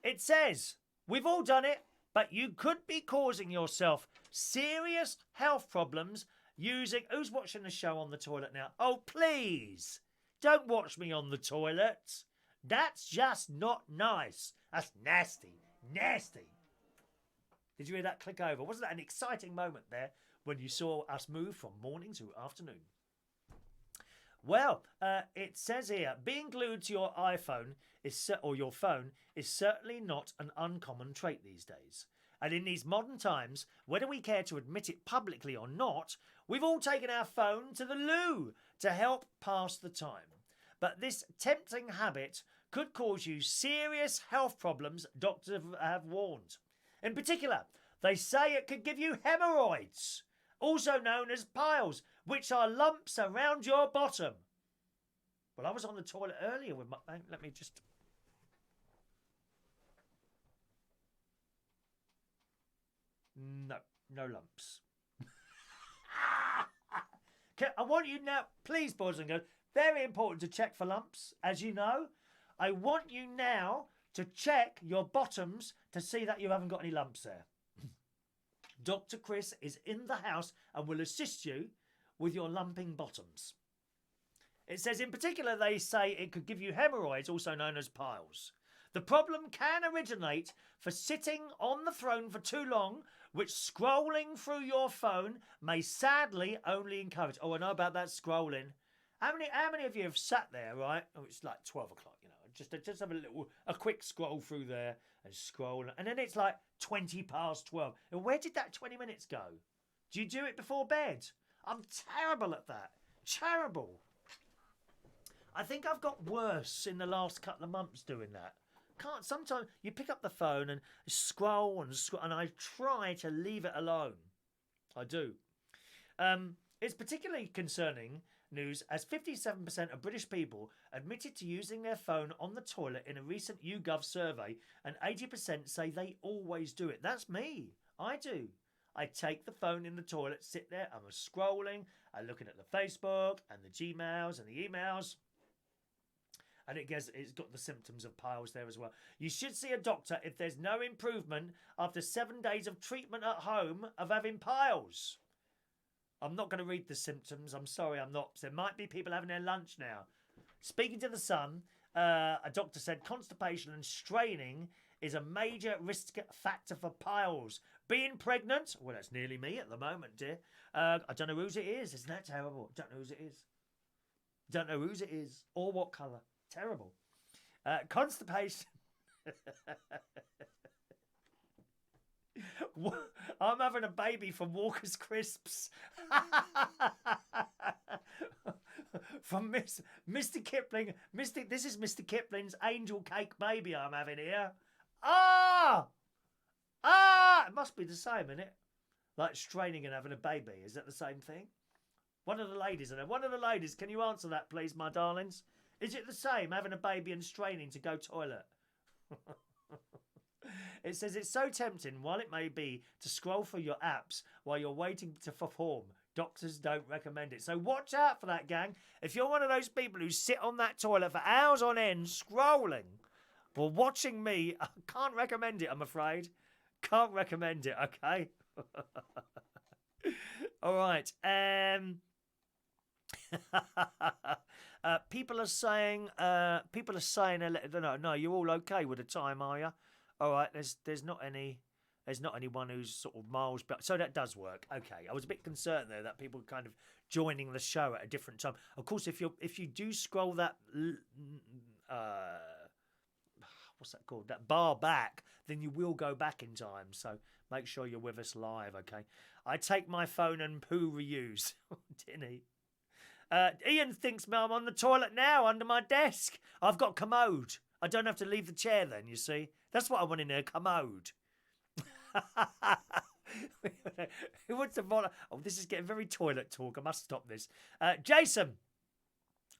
It says, we've all done it, but you could be causing yourself serious health problems using... Who's watching the show on the toilet now? Oh, please, don't watch me on the toilet. That's just not nice. That's nasty. Nasty. Did you hear that click over? Wasn't that an exciting moment there when you saw us move from morning to afternoon? Well, it says here, being glued to your iPhone or your phone is certainly not an uncommon trait these days. And in these modern times, whether we care to admit it publicly or not, we've all taken our phone to the loo to help pass the time. But this tempting habit could cause you serious health problems, doctors have warned. In particular, they say it could give you hemorrhoids, also known as piles, which are lumps around your bottom. Well, I was on the toilet earlier with my... Let me just... No lumps. I want you now, please, boys and girls, very important to check for lumps, as you know. I want you now to check your bottoms to see that you haven't got any lumps there. Dr. Chris is in the house and will assist you with your lumping bottoms. It says, in particular, they say it could give you hemorrhoids, also known as piles. The problem can originate for sitting on the throne for too long, which scrolling through your phone may sadly only encourage. Oh, I know about that scrolling. How many of you have sat there, right? Oh, it's like 12 o'clock, you know. Just have a quick scroll through there and scroll. And then it's like 20 past 12. And where did that 20 minutes go? Do you do it before bed? I'm terrible at that. Terrible. I think I've got worse in the last couple of months doing that. Sometimes you pick up the phone and scroll and I try to leave it alone. I do. It's particularly concerning news as 57% of British people admitted to using their phone on the toilet in a recent YouGov survey, and 80% say they always do it. That's me. I do. I take the phone in the toilet, sit there, I'm scrolling, I'm looking at the Facebook and the Gmails and the emails. And it's got the symptoms of piles there as well. You should see a doctor if there's no improvement after 7 days of treatment at home of having piles. I'm not going to read the symptoms. I'm sorry, I'm not. There might be people having their lunch now. Speaking to The Sun, a doctor said constipation and straining is a major risk factor for piles. Being pregnant, well, that's nearly me at the moment, dear. I don't know whose it is. Isn't that terrible? Don't know whose it is. Don't know whose it is or what colour. Terrible. Constipation. I'm having a baby from Walker's Crisps. From Mr. Kipling. This is Mr. Kipling's angel cake baby I'm having here. It must be the same, isn't it? Like straining and having a baby. Is that the same thing? One of the ladies, can you answer that, please, my darlings? Is it the same, having a baby and straining to go toilet? It says it's so tempting, while it may be, to scroll through your apps while you're waiting to perform. Doctors don't recommend it. So watch out for that, gang. If you're one of those people who sit on that toilet for hours on end scrolling or watching me, I can't recommend it, I'm afraid. Can't recommend it, okay? All right. People are saying, no, you're all okay with the time, are you? All right, there's not anyone who's sort of miles back, so that does work. Okay, I was a bit concerned there that people were kind of joining the show at a different time. Of course, if you do scroll that, what's that called? That bar back, then you will go back in time. So make sure you're with us live, okay? I take my phone and poo reuse, didn't he? Ian thinks I'm on the toilet now under my desk. I've got commode. I don't have to leave the chair then, you see. That's what I want in there, commode. Who wants to bother? Oh, this is getting very toilet talk. I must stop this. Jason,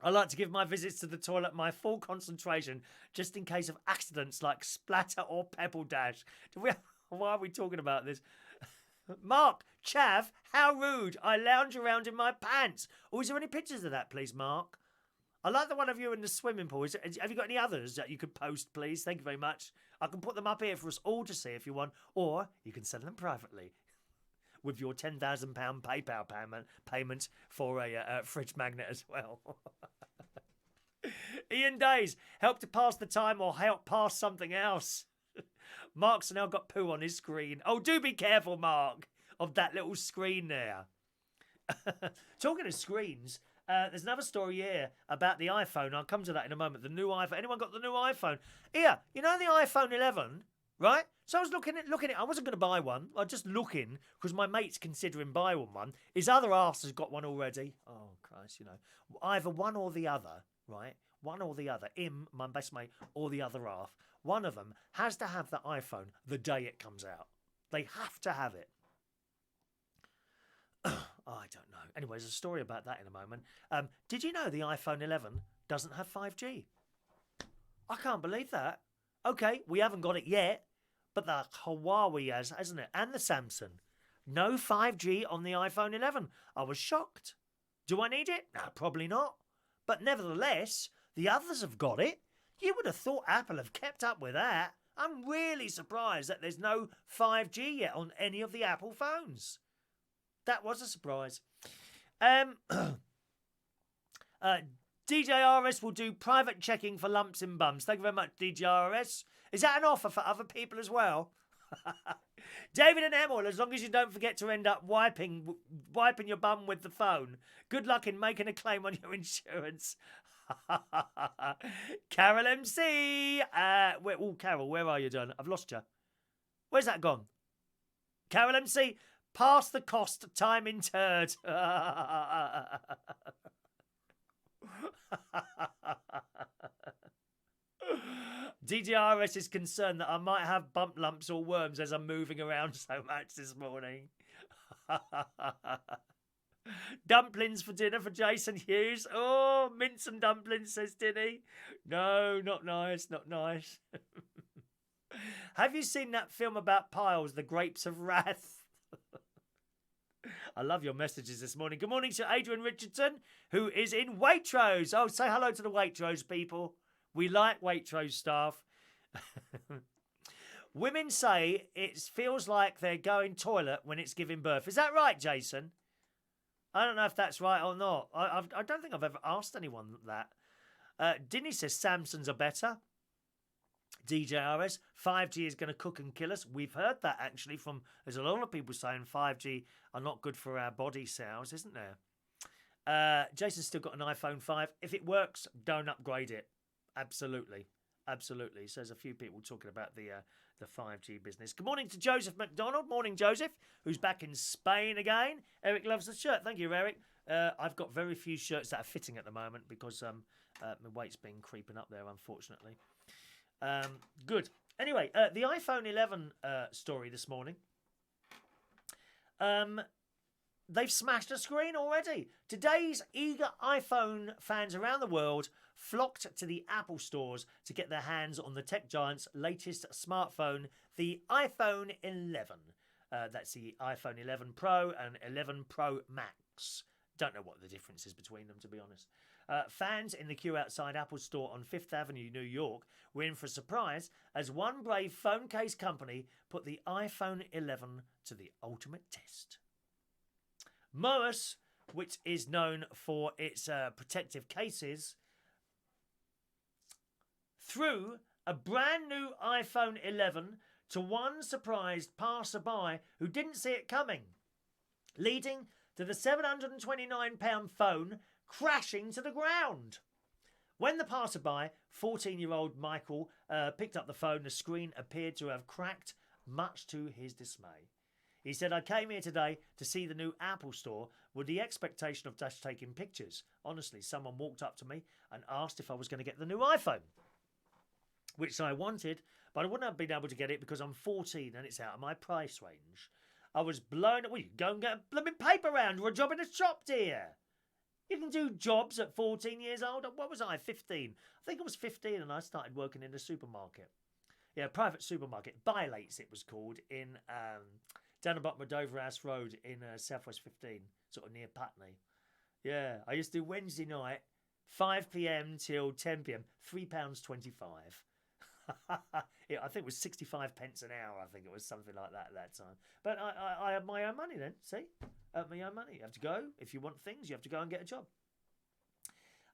I like to give my visits to the toilet my full concentration just in case of accidents like splatter or pebble dash. Why are we talking about this? Mark, Chav, how rude. I lounge around in my pants. Oh, is there any pictures of that, please, Mark? I like the one of you in the swimming pool. Have you got any others that you could post, please? Thank you very much. I can put them up here for us all to see if you want, or you can send them privately with your £10,000 PayPal payment for a fridge magnet as well. Ian Days, help to pass the time or help pass something else. Mark's now got poo on his screen. Oh, do be careful, Mark, of that little screen there. Talking of screens, there's another story here about the iPhone. I'll come to that in a moment. The new iPhone. Anyone got the new iPhone? Here, you know the iPhone 11, right? So I was looking at it. I wasn't going to buy one. I was just looking because my mate's considering buying one. His other arse has got one already. Oh, Christ, you know. Either one or the other, right? One or the other. Him, my best mate, or the other half. One of them has to have the iPhone the day it comes out. They have to have it. I don't know. Anyway, there's a story about that in a moment. Did you know the iPhone 11 doesn't have 5G? I can't believe that. Okay, we haven't got it yet, but the Huawei has, hasn't it? And the Samsung. No 5G on the iPhone 11. I was shocked. Do I need it? No, probably not. But nevertheless, the others have got it. You would have thought Apple have kept up with that. I'm really surprised that there's no 5G yet on any of the Apple phones. That was a surprise. DJRS will do private checking for lumps in bums. Thank you very much, DJRS. Is that an offer for other people as well? David and Emil, as long as you don't forget to end up wiping your bum with the phone. Good luck in making a claim on your insurance. Carol MC. Carol, where are you, darling? I've lost you. Where's that gone? Carol MC, pass the cost time in turd. DDRS is concerned that I might have bump lumps or worms as I'm moving around so much this morning. Dumplings for dinner for Jason Hughes. Oh, mince and dumplings, says Dinny. No, not nice, not nice. Have you seen that film about piles, The Grapes of Wrath? I love your messages this morning. Good morning to Adrian Richardson, who is in Waitrose. Oh, say hello to the Waitrose people. We like Waitrose staff. Women say it feels like they're going toilet when it's giving birth. Is that right, Jason? I don't know if that's right or not. I don't think I've ever asked anyone that. Dinny says Samsungs are better. DJRS, 5G is going to cook and kill us. We've heard that actually from, there's a lot of people saying 5G are not good for our body cells, isn't there? Jason's still got an iPhone 5. If it works, don't upgrade it. Absolutely. Absolutely. So there's a few people talking about the 5G business. Good morning to Joseph McDonald. Morning, Joseph, who's back in Spain again. Eric loves the shirt. Thank you, Eric. I've got very few shirts that are fitting at the moment because my weight's been creeping up there, unfortunately. Good. Anyway, the iPhone 11 story this morning. They've smashed a screen already. Today's eager iPhone fans around the world flocked to the Apple stores to get their hands on the tech giant's latest smartphone, the iPhone 11. That's the iPhone 11 Pro and 11 Pro Max. Don't know what the difference is between them, to be honest. Fans in the queue outside Apple's store on Fifth Avenue, New York, were in for a surprise as one brave phone case company put the iPhone 11 to the ultimate test. Morris, which is known for its protective cases, threw a brand new iPhone 11 to one surprised passerby who didn't see it coming, leading to the £729 phone crashing to the ground. When the passerby, 14-year-old Michael, picked up the phone, the screen appeared to have cracked, much to his dismay. He said, I came here today to see the new Apple store with the expectation of just taking pictures. Honestly, someone walked up to me and asked if I was going to get the new iPhone, which I wanted, but I wouldn't have been able to get it because I'm 14 and it's out of my price range. I was blown. Well, you can go and get a blooming paper round or a job in a shop, dear. You can do jobs at 14 years old. What was I, 15? I think I was 15 and I started working in a supermarket. Yeah, private supermarket. Bilates, it was called, in down the bottom of Dover House Road in Southwest 15, sort of near Putney. Yeah, I used to do Wednesday night, 5 p.m. till 10 p.m, £3.25. Yeah, I think it was 65 pence an hour. I think it was something like that at that time. But I had my own money then. See, I had my own money. You have to go if you want things. You have to go and get a job.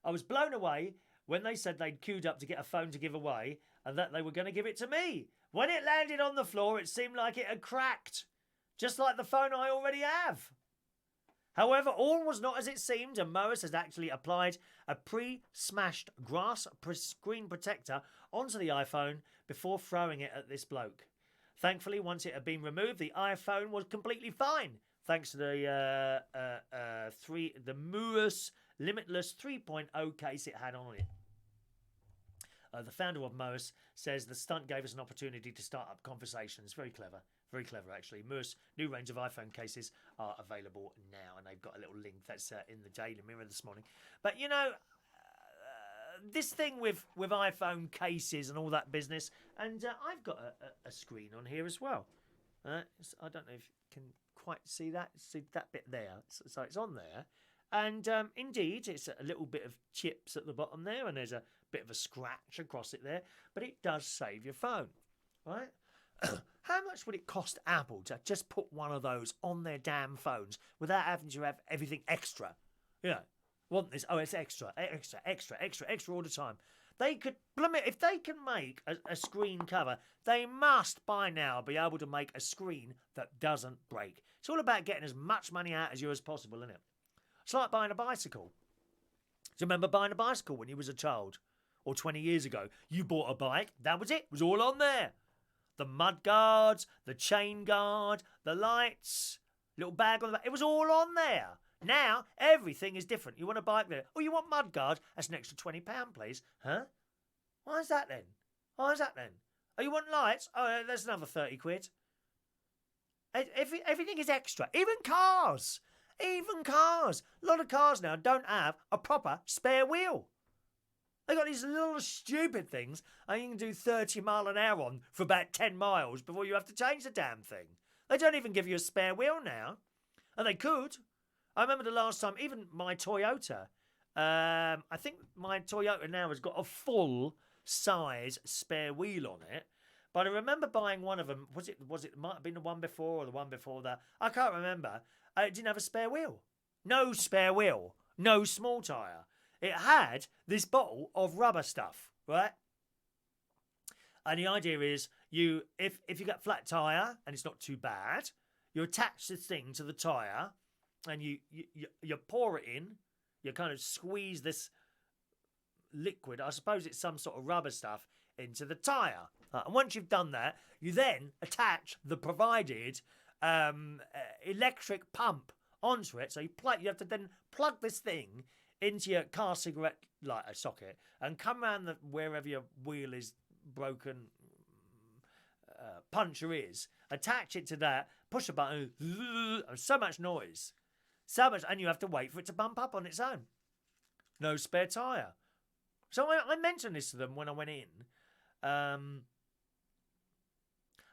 I was blown away when they said they'd queued up to get a phone to give away and that they were going to give it to me. When it landed on the floor, it seemed like it had cracked, just like the phone I already have. However, all was not as it seemed, and Moas has actually applied a pre-smashed grass screen protector onto the iPhone before throwing it at this bloke. Thankfully, once it had been removed, the iPhone was completely fine, thanks to the Moas Limitless 3.0 case it had on it. The founder of Moas says the stunt gave us an opportunity to start up conversations. Very clever. Very clever, actually. Moas' new range of iPhone cases are available now, and they've got a little link that's in the Daily Mirror this morning. But, you know, this thing with iPhone cases and all that business, and I've got a screen on here as well. I don't know if you can quite see that. See that bit there. So it's on there. And indeed, it's a little bit of chips at the bottom there, and there's a bit of a scratch across it there. But it does save your phone, right? How much would it cost Apple to just put one of those on their damn phones without having to have everything extra? You know, want this? Oh, it's extra all the time. They could, if they can make a screen cover, they must by now be able to make a screen that doesn't break. It's all about getting as much money out as you as possible, isn't it? It's like buying a bicycle. Do you remember buying a bicycle when you was a child? Or 20 years ago? You bought a bike, that was it. It was all on there. The mud guards, the chain guard, the lights, little bag on the back. It was all on there. Now, everything is different. You want a bike there? Oh, you want mud guards? That's an extra £20, please. Huh? Why is that then? Oh, you want lights? Oh, that's another 30 quid. Everything is extra. Even cars. A lot of cars now don't have a proper spare wheel. They got these little stupid things and you can do 30 mile an hour on for about 10 miles before you have to change the damn thing. They don't even give you a spare wheel now. And they could. I remember the last time, even my Toyota, I think my Toyota now has got a full size spare wheel on it. But I remember buying one of them. Was it might have been the one before or the one before that? I can't remember. It didn't have a spare wheel. No spare wheel. No small tyre. It had this bottle of rubber stuff, right? And the idea is, if you get flat tyre and it's not too bad, you attach this thing to the tyre and you pour it in. You kind of squeeze this liquid, I suppose it's some sort of rubber stuff, into the tyre. And once you've done that, you then attach the provided electric pump onto it. So you have to then plug this thing into your car cigarette lighter socket and come around wherever your wheel is broken, puncture is, attach it to that, push a button, so much noise. And you have to wait for it to bump up on its own. No spare tyre. So I mentioned this to them when I went in.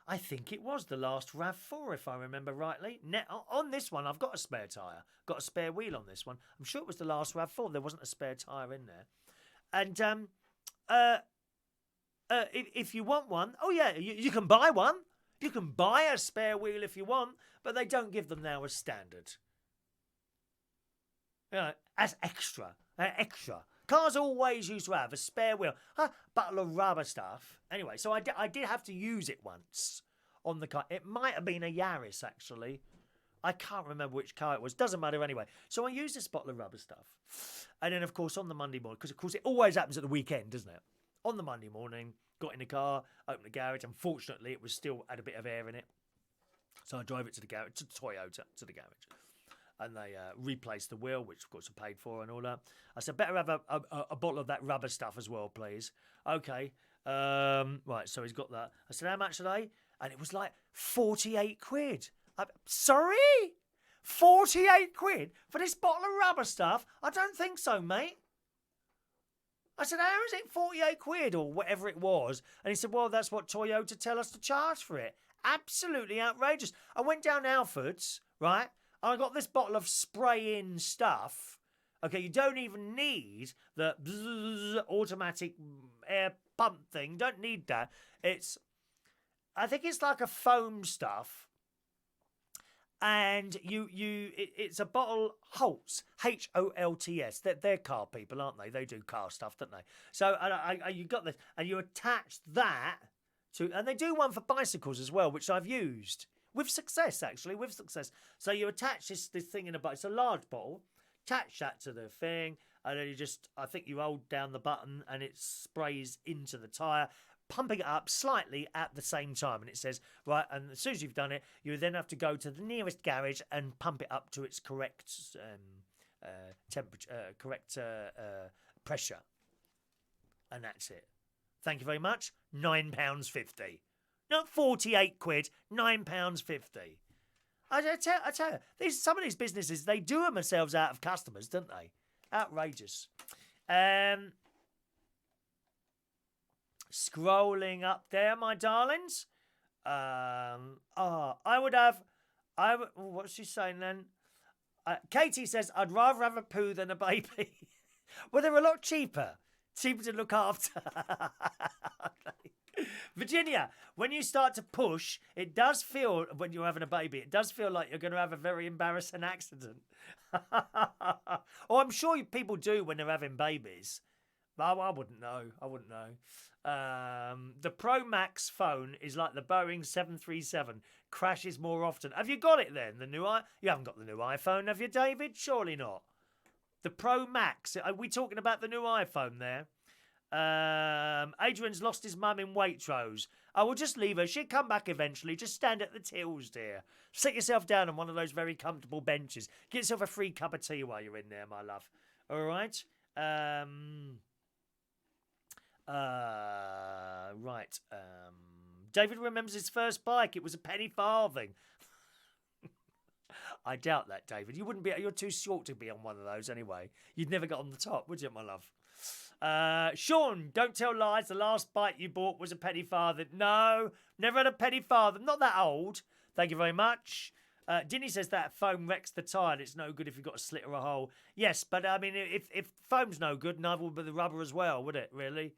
I think it was the last RAV4, if I remember rightly. On this one, I've got a spare tyre. Got a spare wheel on this one. I'm sure it was the last RAV4. There wasn't a spare tyre in there. And if you want one, oh yeah, you can buy one. You can buy a spare wheel if you want, but they don't give them now as standard. You know, as extra. Extra. Cars always used to have a spare wheel, a bottle of rubber stuff. Anyway, so I did have to use it once on the car. It might have been a Yaris, actually. I can't remember which car it was. Doesn't matter anyway. So I used this bottle of rubber stuff. And then, of course, on the Monday morning, because, of course, it always happens at the weekend, doesn't it? On the Monday morning, got in the car, opened the garage. Unfortunately, it was still had a bit of air in it. So I drove it to the garage, to Toyota, to the garage. And they replaced the wheel, which of course I paid for and all that. I said, better have a bottle of that rubber stuff as well, please. Okay. Right, so he's got that. I said, how much are they? And it was like 48 quid. Sorry? 48 quid for this bottle of rubber stuff? I don't think so, mate. I said, how is it 48 quid or whatever it was? And he said, well, that's what Toyota tell us to charge for it. Absolutely outrageous. I went down Alford's, right? And I got this bottle of spray-in stuff. Okay, you don't even need the automatic air pump thing. You don't need that. I think it's like a foam stuff. And it's a bottle, Holtz, Holts. They're car people, aren't they? They do car stuff, don't they? So you got this, and you attach that to, and they do one for bicycles as well, which I've used with success, actually, with success. So you attach this thing in a bottle. It's a large bottle. Attach that to the thing, and then I think you hold down the button, and it sprays into the tyre, pumping it up slightly at the same time. And it says, right, and as soon as you've done it, you then have to go to the nearest garage and pump it up to its correct temperature, correct pressure. And that's it. Thank you very much. £9.50. Not 48 quid, £9.50. I tell you, some of these businesses, they do themselves out of customers, don't they? Outrageous. Scrolling up there, my darlings. What's she saying then? Katie says, I'd rather have a poo than a baby. Well, they're a lot cheaper. Cheaper to look after. Virginia, when you start to push, it does feel, when you're having a baby, it does feel like you're going to have a very embarrassing accident. Oh, I'm sure people do when they're having babies. I wouldn't know. The Pro Max phone is like the Boeing 737. Crashes more often. Have you got it then? You haven't got the new iPhone, have you, David? Surely not. The Pro Max. Are we talking about the new iPhone there? Adrian's lost his mum in Waitrose. I will just leave her. She'll come back eventually. Just stand at the tills, dear. Sit yourself down on one of those very comfortable benches. Get yourself a free cup of tea while you're in there, my love. All right? Right. David remembers his first bike. It was a penny farthing. I doubt that, David. You're too short to be on one of those anyway. You'd never get on the top, would you, my love? Sean, don't tell lies. The last bike you bought was a penny farthing. No, never had a penny farthing. Not that old. Thank you very much. Dinny says that foam wrecks the tyre and it's no good if you've got a slit or a hole. Yes, but I mean, if foam's no good, neither would be the rubber as well, would it, really?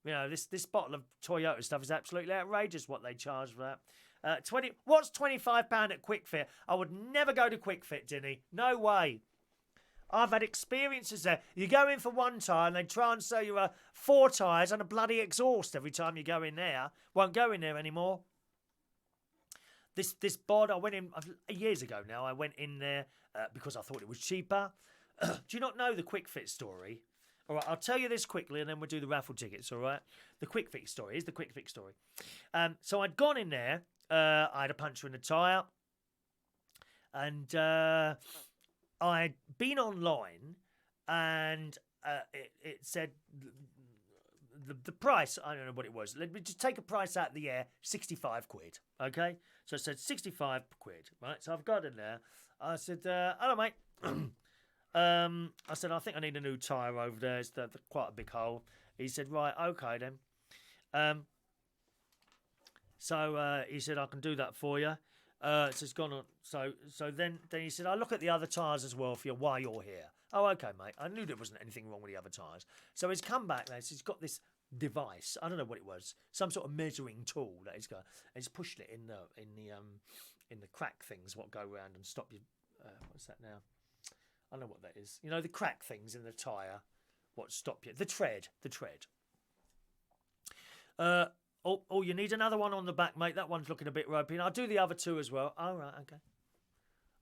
You know, this bottle of Toyota stuff is absolutely outrageous what they charge for that. What's £25 at Quick Fit? I would never go to Quick Fit, Dinny. No way. I've had experiences there. You go in for one tyre and they try and sell you 4 tyres and a bloody exhaust every time you go in there. Won't go in there anymore. This bod, I went in years ago now. I went in there because I thought it was cheaper. Do you not know the Quick Fit story? All right, I'll tell you this quickly and then we'll do the raffle tickets, all right? The Quick Fix story is the Quick Fix story. So I'd gone in there. I had a puncture in the tyre. And I'd been online and it said the price, I don't know what it was. Let me just take a price out of the air, 65 quid, okay? So it said 65 quid, right? So I've got in there. I said, hello, mate. I said, I think I need a new tyre over there. It's quite a big hole. He said, right, okay then. So he said, I can do that for you. So it's gone on. So then he said, I'll look at the other tyres as well for you while you're here. Oh, okay, mate. I knew there wasn't anything wrong with the other tyres. So he's come back there. So he's got this device. I don't know what it was. Some sort of measuring tool that he's got. And he's pushed it in the crack things what go around and stop you. What's that now? I don't know what that is. You know, the crack things in the tyre. What stop you? The tread. Oh, you need another one on the back, mate. That one's looking a bit ropey. And I'll do the other 2 as well. All right, okay.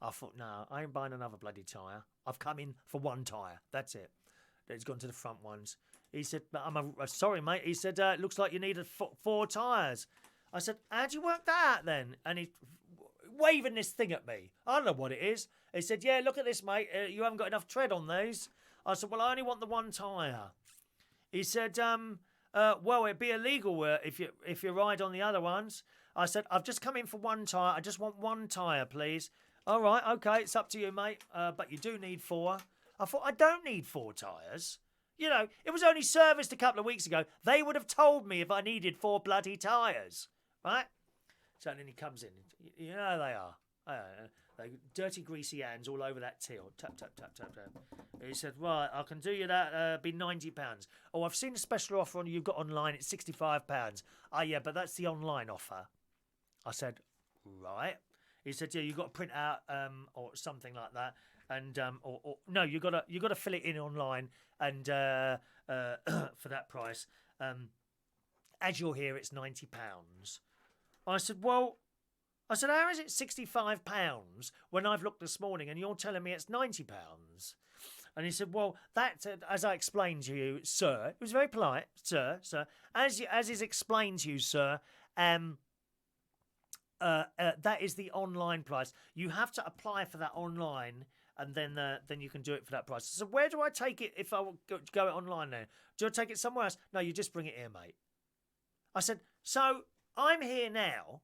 I thought, no, I ain't buying another bloody tyre. I've come in for 1 tyre. That's it. It's gone to the front ones. He said, I'm sorry, mate. He said, it looks like you need 4 tyres. I said, how'd you work that out then? And he's waving this thing at me. I don't know what it is. He said, yeah, look at this, mate. You haven't got enough tread on these. I said, well, I only want the 1 tyre. He said, well, it'd be illegal if you ride on the other ones. I said, I've just come in for 1 tyre. I just want 1 tyre, please. All right, okay, it's up to you, mate. But you do need 4. I thought, I don't need 4 tyres. You know, it was only serviced a couple of weeks ago. They would have told me if I needed 4 bloody tyres, right? So then he comes in. You know they are. They dirty, greasy hands all over that till. Tap, tap, tap, tap, tap. He said, right, I can do you that. Be £90. Oh, I've seen a special offer on you've got online. It's £65. Oh, yeah, but that's the online offer. I said, right. He said, yeah, you've got to print out or something like that. And or no, you got to fill it in online and for that price. As you're here, it's £90. I said, how is it £65 when I've looked this morning and you're telling me it's £90? And he said, well, that, as I explained to you, sir, it was very polite, sir, as is explained to you, sir, that is the online price. You have to apply for that online, and then you can do it for that price. So where do I take it if I go it online now? Do I take it somewhere else? No, you just bring it here, mate. I said, so I'm here now,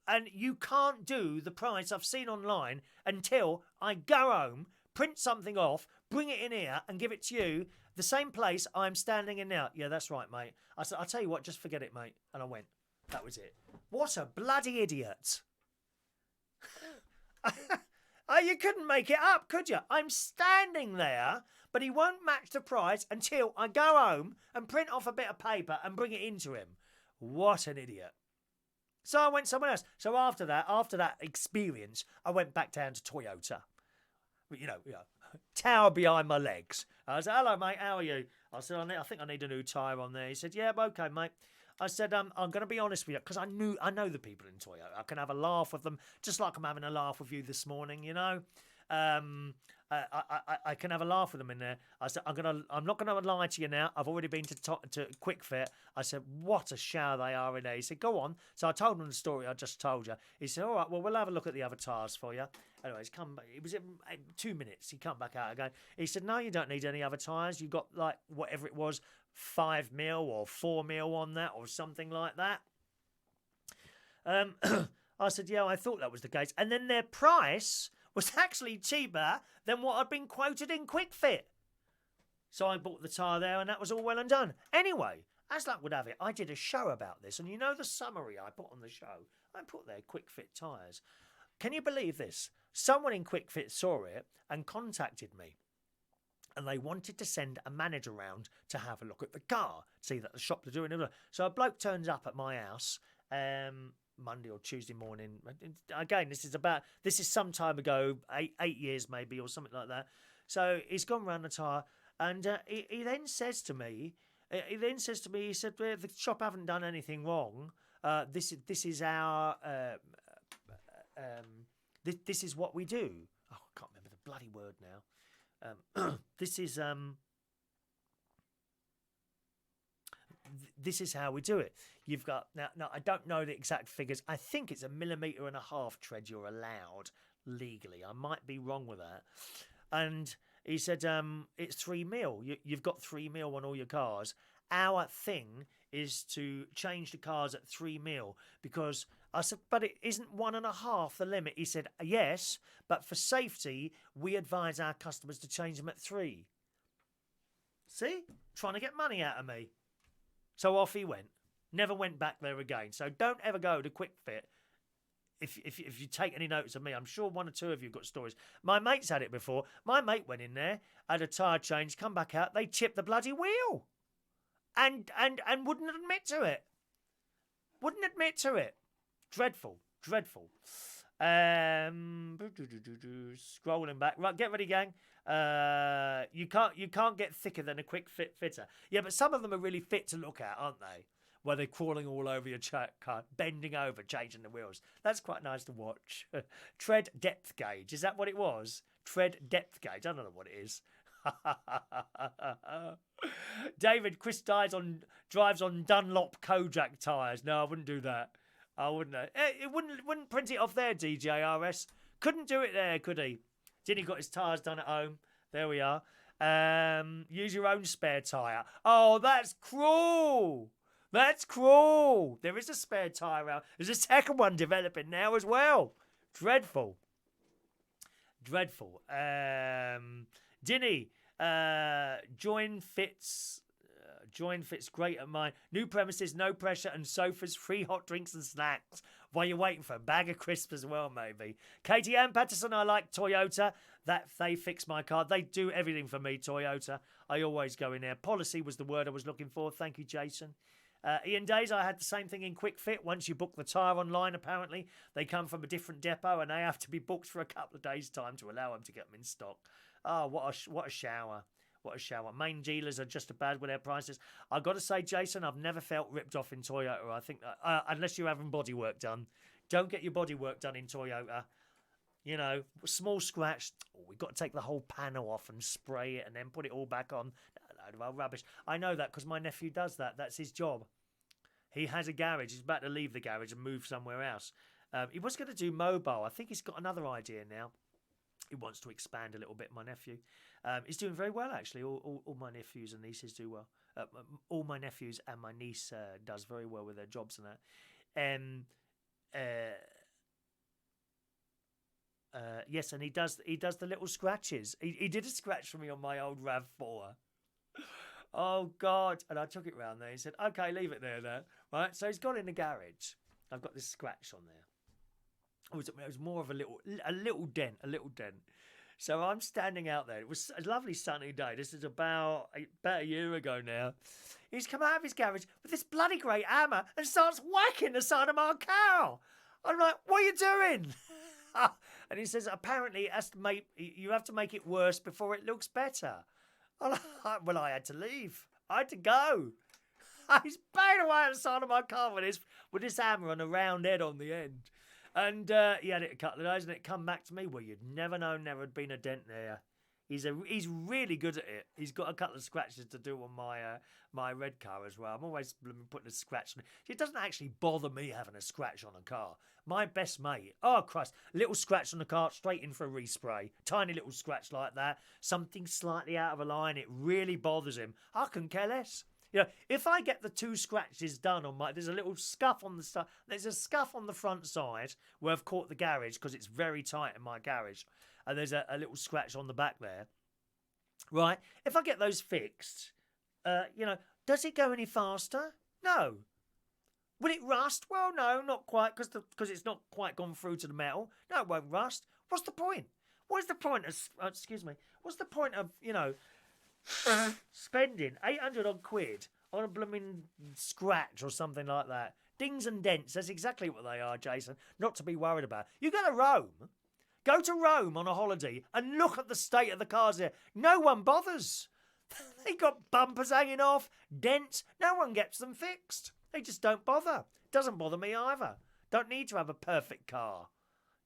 and you can't do the price I've seen online until I go home, print something off, bring it in here, and give it to you, the same place I'm standing in now. Yeah, that's right, mate. I said, I'll tell you what, just forget it, mate. And I went. That was it. What a bloody idiot. You couldn't make it up, could you? I'm standing there, but he won't match the price until I go home and print off a bit of paper and bring it into him. What an idiot. So I went somewhere else. So after that experience, I went back down to Toyota. You know, towel behind my legs. I said, hello, mate, how are you? I said, I think I need a new tyre on there. He said, yeah, okay, mate. I said, I'm going to be honest with you, because I know the people in Toyota. I can have a laugh with them, just like I'm having a laugh with you this morning, you know. I can have a laugh with them in there. I said, I'm not going to lie to you now. I've already been to Quick Fit. I said, what a shower they are in there. He said, go on. So I told him the story I just told you. He said, all right, well, we'll have a look at the other tyres for you. Anyways, come back. It was in 2 minutes. He come back out again. He said, no, you don't need any other tyres. You've got, like, whatever it was, 5 mil or 4 mil on that or something like that. I said, yeah, I thought that was the case. And then their price was actually cheaper than what I'd been quoted in Quick Fit. So I bought the tyre there and that was all well and done. Anyway, as luck would have it, I did a show about this. And you know the summary I put on the show? I put there Quick Fit tyres. Can you believe this? Someone in Quick Fit saw it and contacted me. And they wanted to send a manager round to have a look at the car, see that the shop are doing it. So a bloke turns up at my house Monday or Tuesday morning. Again, this is some time ago, eight years maybe or something like that. So he's gone round the tyre and he then says to me, he said, well, the shop haven't done anything wrong. This is our, this is what we do. Oh, I can't remember the bloody word now. This is how we do it. You've got now. I don't know the exact figures. I think it's 1.5 millimetre tread you're allowed legally. I might be wrong with that. And he said it's 3 mil. You've got 3 mil on all your cars. Our thing is to change the cars at 3 mil because I said, but it isn't 1.5 the limit. He said, yes, but for safety, we advise our customers to change them at 3. See? Trying to get money out of me. So off he went. Never went back there again. So don't ever go to Quick Fit. If you take any notice of me, I'm sure one or two of you got stories. My mate's had it before. My mate went in there, had a tyre change, come back out, they chipped the bloody wheel. And wouldn't admit to it. Wouldn't admit to it. Dreadful. Scrolling back. Right, get ready, gang. You can't get thicker than a Quick Fit fitter. Yeah, but some of them are really fit to look at, aren't they? Where they're crawling all over your car, bending over, changing the wheels. That's quite nice to watch. Tread depth gauge. Is that what it was? Tread depth gauge. I don't know what it is. David, Chris drives on Dunlop Kojak tyres. No, I wouldn't do that. I wouldn't. It wouldn't print it off there, DJRS. Couldn't do it there, could he? Jenny got his tyres done at home. There we are. Use your own spare tyre. Oh, that's cruel. That's cruel. There is a spare tyre out. There's a second one developing now as well. Dreadful. Dinny, join Fitz Join fits great at mine. New premises, no pressure, and sofas, free hot drinks and snacks. While you're waiting for a bag of crisps as well, maybe. Katie Ann Patterson, I like Toyota. That they fix my car. They do everything for me, Toyota. I always go in there. Policy was the word I was looking for. Thank you, Jason. Ian Days, I had the same thing in Quick Fit. Once you book the tyre online, apparently, they come from a different depot and they have to be booked for a couple of days' time to allow them to get them in stock. Oh, what a shower. What a shower. Main dealers are just as bad with their prices. I've got to say, Jason, I've never felt ripped off in Toyota. I think, unless you're having body work done. Don't get your body work done in Toyota. You know, small scratch. Oh, we've got to take the whole panel off and spray it and then put it all back on. A load of old rubbish. I know that because my nephew does that. That's his job. He has a garage. He's about to leave the garage and move somewhere else. He was going to do mobile. I think he's got another idea now. He wants to expand a little bit, my nephew. He's doing very well, actually. All my nephews and nieces do well. All my nephews and my niece does very well with their jobs and that. Yes, and he does the little scratches. He did a scratch for me on my old RAV4. Oh, God. And I took it round there. He said, okay, leave it there. Right? So he's got in the garage. I've got this scratch on there. It was more of a little dent. So I'm standing out there. It was a lovely sunny day. This is about a year ago now. He's come out of his garage with this bloody great hammer and starts whacking the side of my car. I'm like, what are you doing? And he says, apparently you have to make it worse before it looks better. Well, I had to leave. I had to go. He's banging away at the side of my car with this hammer and a round head on the end. And he had it a couple of days and it come back to me. Well, you'd never know, never had been a dent there. He's really good at it. He's got a couple of scratches to do on my red car as well. I'm always putting a scratch on it. It doesn't actually bother me having a scratch on a car. My best mate, oh Christ, little scratch on the car, straight in for a respray. Tiny little scratch like that. Something slightly out of a line, it really bothers him. I couldn't care less. You know, if I get the 2 scratches done on there's a little scuff on the side. There's a scuff on the front side where I've caught the garage because it's very tight in my garage. And there's a little scratch on the back there. Right? If I get those fixed, does it go any faster? No. Will it rust? Well, no, not quite, because it's not quite gone through to the metal. No, it won't rust. What's the point? What is the point of, what's the point of, spending 800 odd quid on a blooming scratch or something like that? Dings and dents, that's exactly what they are, Jason. Not to be worried about. You go to Rome. Go to Rome on a holiday and look at the state of the cars there. No one bothers. They got bumpers hanging off, dents. No one gets them fixed. They just don't bother. Doesn't bother me either. Don't need to have a perfect car.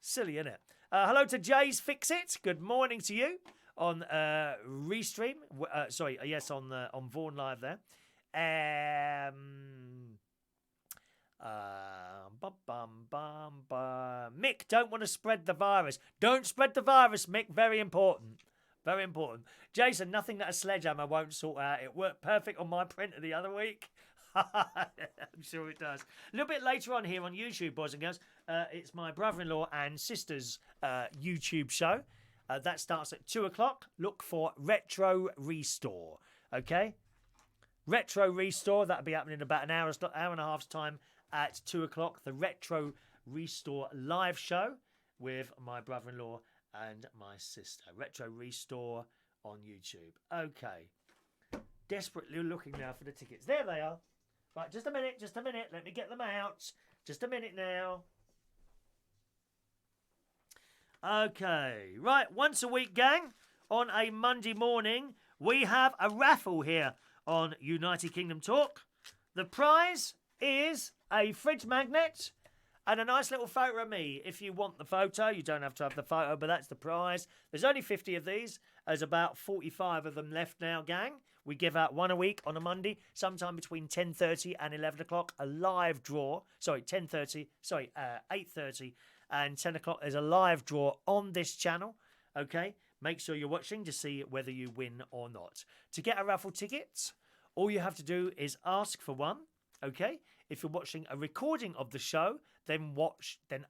Silly, innit? Hello to Jay's Fix It. Good morning to you on Restream. On Vaughan Live there. Mick, don't want to spread the virus. Don't spread the virus, Mick. Very important. Very important. Jason, nothing that a sledgehammer won't sort out. It worked perfect on my printer the other week. I'm sure it does. A little bit later on here on YouTube, boys and girls, it's my brother-in-law and sister's YouTube show. That starts at 2 o'clock. Look for Retro Restore. Okay? Retro Restore. That'll be happening in about an hour and a half's time at 2 o'clock. The Retro Restore live show with my brother-in-law and my sister. Retro Restore on YouTube. Okay. Desperately looking now for the tickets. There they are. Right, just a minute. Let me get them out. Just a minute now. Okay. Right, once a week, gang, on a Monday morning, we have a raffle here on United Kingdom Talk. The prize is a fridge magnet and a nice little photo of me. If you want the photo, you don't have to have the photo, but that's the prize. There's only 50 of these. There's about 45 of them left now, gang. We give out one a week on a Monday, sometime between 10:30 and 11 o'clock, a live draw. 8:30 and 10 o'clock. There's a live draw on this channel, okay? Make sure you're watching to see whether you win or not. To get a raffle ticket, all you have to do is ask for one, okay? If you're watching a recording of the show, then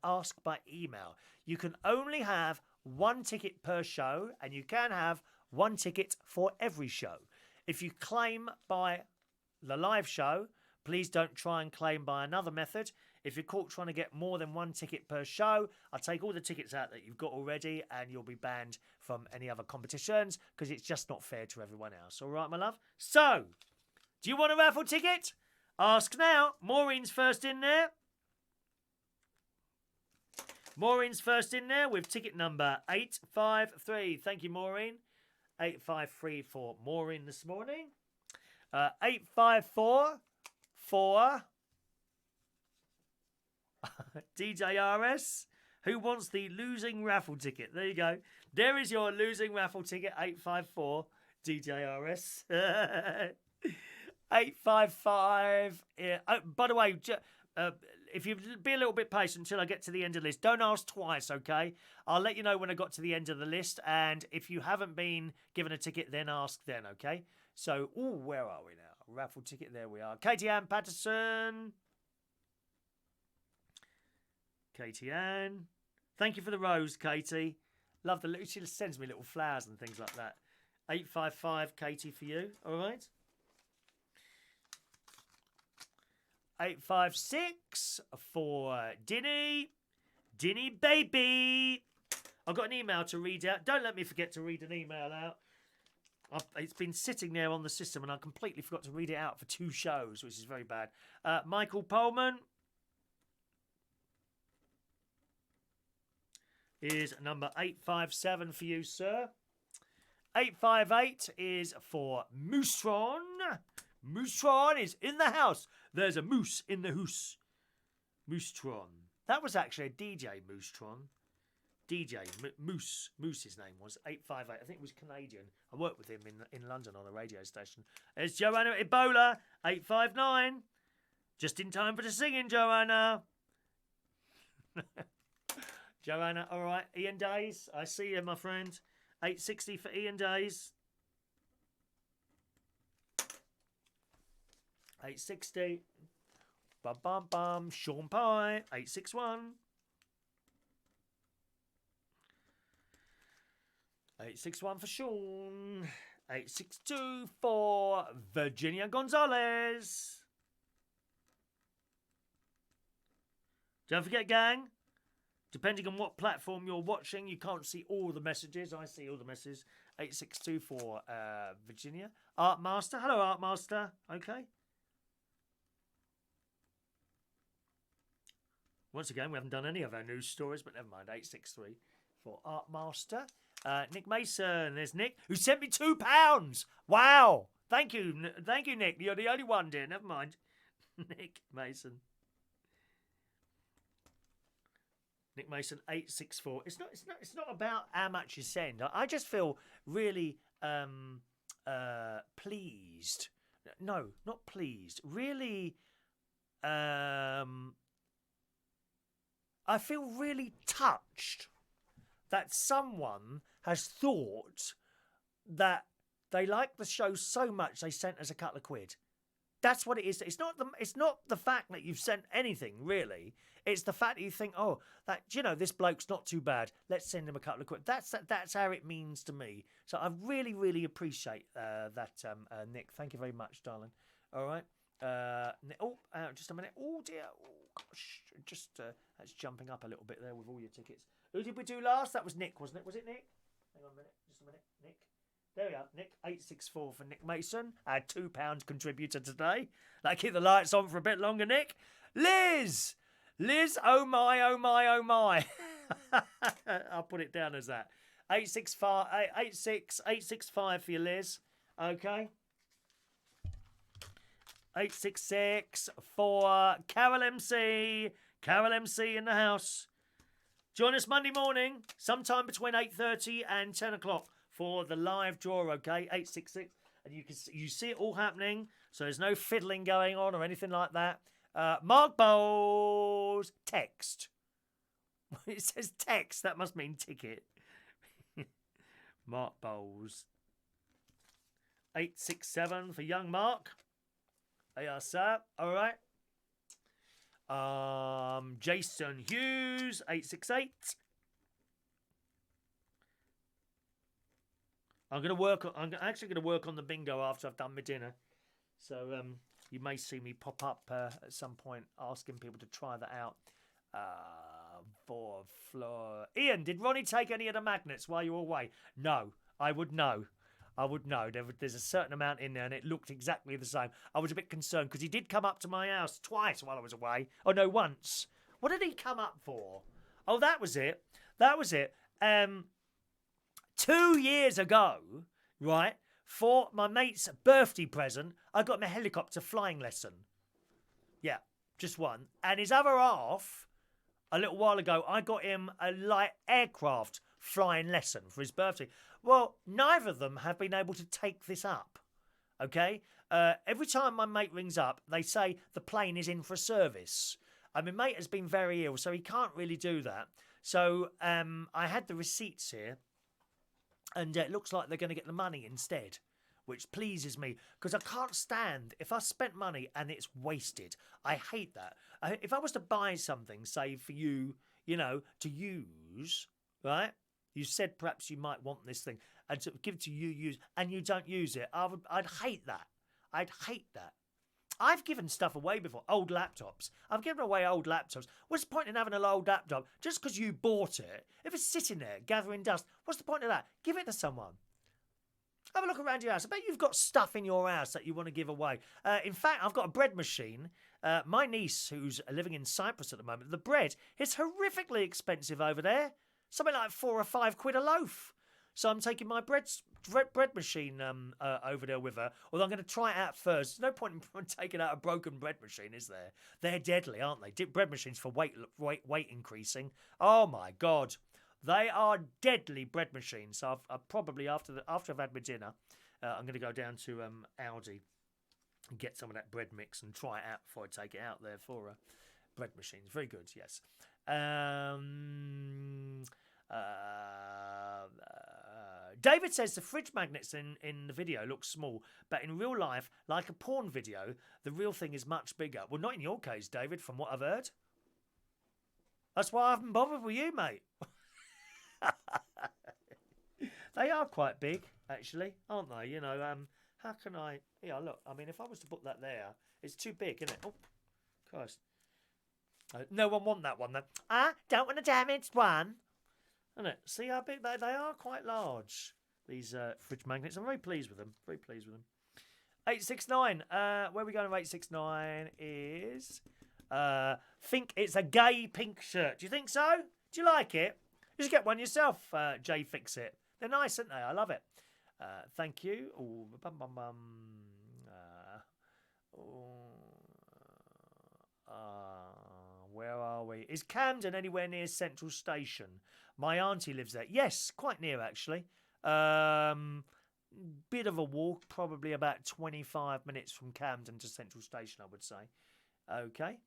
ask by email. You can only have one ticket per show, and you can have one ticket for every show. If you claim by the live show, please don't try and claim by another method. If you're caught trying to get more than one ticket per show, I'll take all the tickets out that you've got already and you'll be banned from any other competitions because it's just not fair to everyone else. All right, my love? So, do you want a raffle ticket? Ask now. Maureen's first in there. Maureen's first in there with ticket number 853. Thank you, Maureen. 853 for Maureen this morning. 854 for DJRS. Who wants the losing raffle ticket? There you go. There is your losing raffle ticket. 854 DJRS. 855. Yeah. Oh, by the way, if you be a little bit patient until I get to the end of the list, don't ask twice, okay? I'll let you know when I got to the end of the list, and if you haven't been given a ticket, then ask then, okay? So, where are we now? Raffle ticket, there we are. Katie Ann Patterson. Katie Ann. Thank you for the rose, Katie. Love the little, she just sends me little flowers and things like that. 855, Katie, for you, all right? 856 for Dinny. Dinny baby. I've got an email to read out. Don't let me forget to read an email out. It's been sitting there on the system and I completely forgot to read it out for 2 shows, which is very bad. Michael Pullman is number 857 for you, sir. 858 is for Moostron. Moostron is in the house. There's a moose in the hoose. Moostron. That was actually a DJ, Moostron. DJ Moose. Moose's name was 858. I think it was Canadian. I worked with him in London on a radio station. There's Joanna Ebola, 859. Just in time for the singing, Joanna. Joanna, all right. Ian Days, I see you, my friend. 860 for Ian Days. 860. Bum bum bum. Sean Pye. 861. 861 for Sean. 862 for Virginia Gonzalez. Don't forget, gang, depending on what platform you're watching, you can't see all the messages. I see all the messages. 862 for Virginia. Art Master. Hello, Art Master. Okay. Once again, we haven't done any of our news stories, but never mind. 863 for Art Master. Nick Mason. There's Nick, who sent me £2. Wow. Thank you. Thank you, Nick. You're the only one, dear. Never mind. Nick Mason. Nick Mason, 864. It's not about how much you send. I just feel really pleased. No, not pleased. Really, I feel really touched that someone has thought that they like the show so much they sent us a couple of quid. That's what it is. It's not the fact that you've sent anything, really. It's the fact that you think, oh, that, you know, this bloke's not too bad. Let's send him a couple of quid. That's how it means to me. So I really, really appreciate that, Nick. Thank you very much, darling. All right. Just a minute. Oh dear. Oh gosh. Just that's jumping up a little bit there with all your tickets. Who did we do last? That was Nick, wasn't it? Was it Nick? Hang on a minute. Just a minute. Nick. There we are. Nick, 864 for Nick Mason. Our £2 contributor today. Like, keep the lights on for a bit longer, Nick. Liz, oh my, oh my, oh my. I'll put it down as that. 865 for you, Liz. Okay. 866 for Carol MC. Carol MC in the house. Join us Monday morning, sometime between 8:30 and 10 o'clock for the live draw, okay? 866. And you see it all happening, so there's no fiddling going on or anything like that. Mark Bowles, text. It says text, that must mean ticket. Mark Bowles. 867 for young Mark. There you are, sir. All right. Jason Hughes, 868. I'm actually going to work on the bingo after I've done my dinner. So You may see me pop up at some point asking people to try that out. For floor. Ian, did Ronnie take any of the magnets while you were away? No, I would know. There's a certain amount in there and it looked exactly the same. I was a bit concerned because he did come up to my house twice while I was away. Oh, no, once. What did he come up for? Oh, that was it. 2 years ago, right, for my mate's birthday present, I got him a helicopter flying lesson. Yeah, just one. And his other half, a little while ago, I got him a light aircraft flying lesson for his birthday. Well, neither of them have been able to take this up, okay? Every time my mate rings up, they say the plane is in for a service. I mean, mate has been very ill, so he can't really do that. So I had the receipts here, and it looks like they're going to get the money instead, which pleases me because I can't stand if I spent money and it's wasted. I hate that. If I was to buy something, say for you, to use, right? You said perhaps you might want this thing and to give it to you use and you don't use it. I'd hate that. I'd hate that. I've given stuff away before, old laptops. I've given away old laptops. What's the point in having an old laptop just because you bought it? If it's sitting there gathering dust, what's the point of that? Give it to someone. Have a look around your house. I bet you've got stuff in your house that you want to give away. In fact, I've got a bread machine. My niece, who's living in Cyprus at the moment, the bread is horrifically expensive over there. Something like 4 or 5 quid a loaf. So I'm taking my bread machine over there with her. Although I'm going to try it out first. There's no point in taking out a broken bread machine, is there? They're deadly, aren't they? Bread machines for weight increasing. Oh my God. They are deadly bread machines. So I've probably, after I've had my dinner, I'm going to go down to Aldi and get some of that bread mix and try it out before I take it out there for bread machines. Very good, yes. David says the fridge magnets in the video look small, but in real life, like a porn video, the real thing is much bigger. Well, not in your case, David, from what I've heard. That's why I haven't bothered with you, mate. They are quite big, actually, aren't they? How can I... Yeah, look, I mean, if I was to put that there, it's too big, isn't it? Oh, Christ. No one want that one, then. Don't want a damaged one. Isn't it? See how big they are? Quite large, these fridge magnets. I'm very pleased with them. 869. Where are we going to 869 is... think it's a gay pink shirt. Do you think so? Do you like it? You should get one yourself, Jay Fix It. They're nice, aren't they? I love it. Thank you. Ooh, where are we? Is Camden anywhere near Central Station? My auntie lives there. Yes, quite near, actually. Bit of a walk, probably about 25 minutes from Camden to Central Station, I would say. Okay.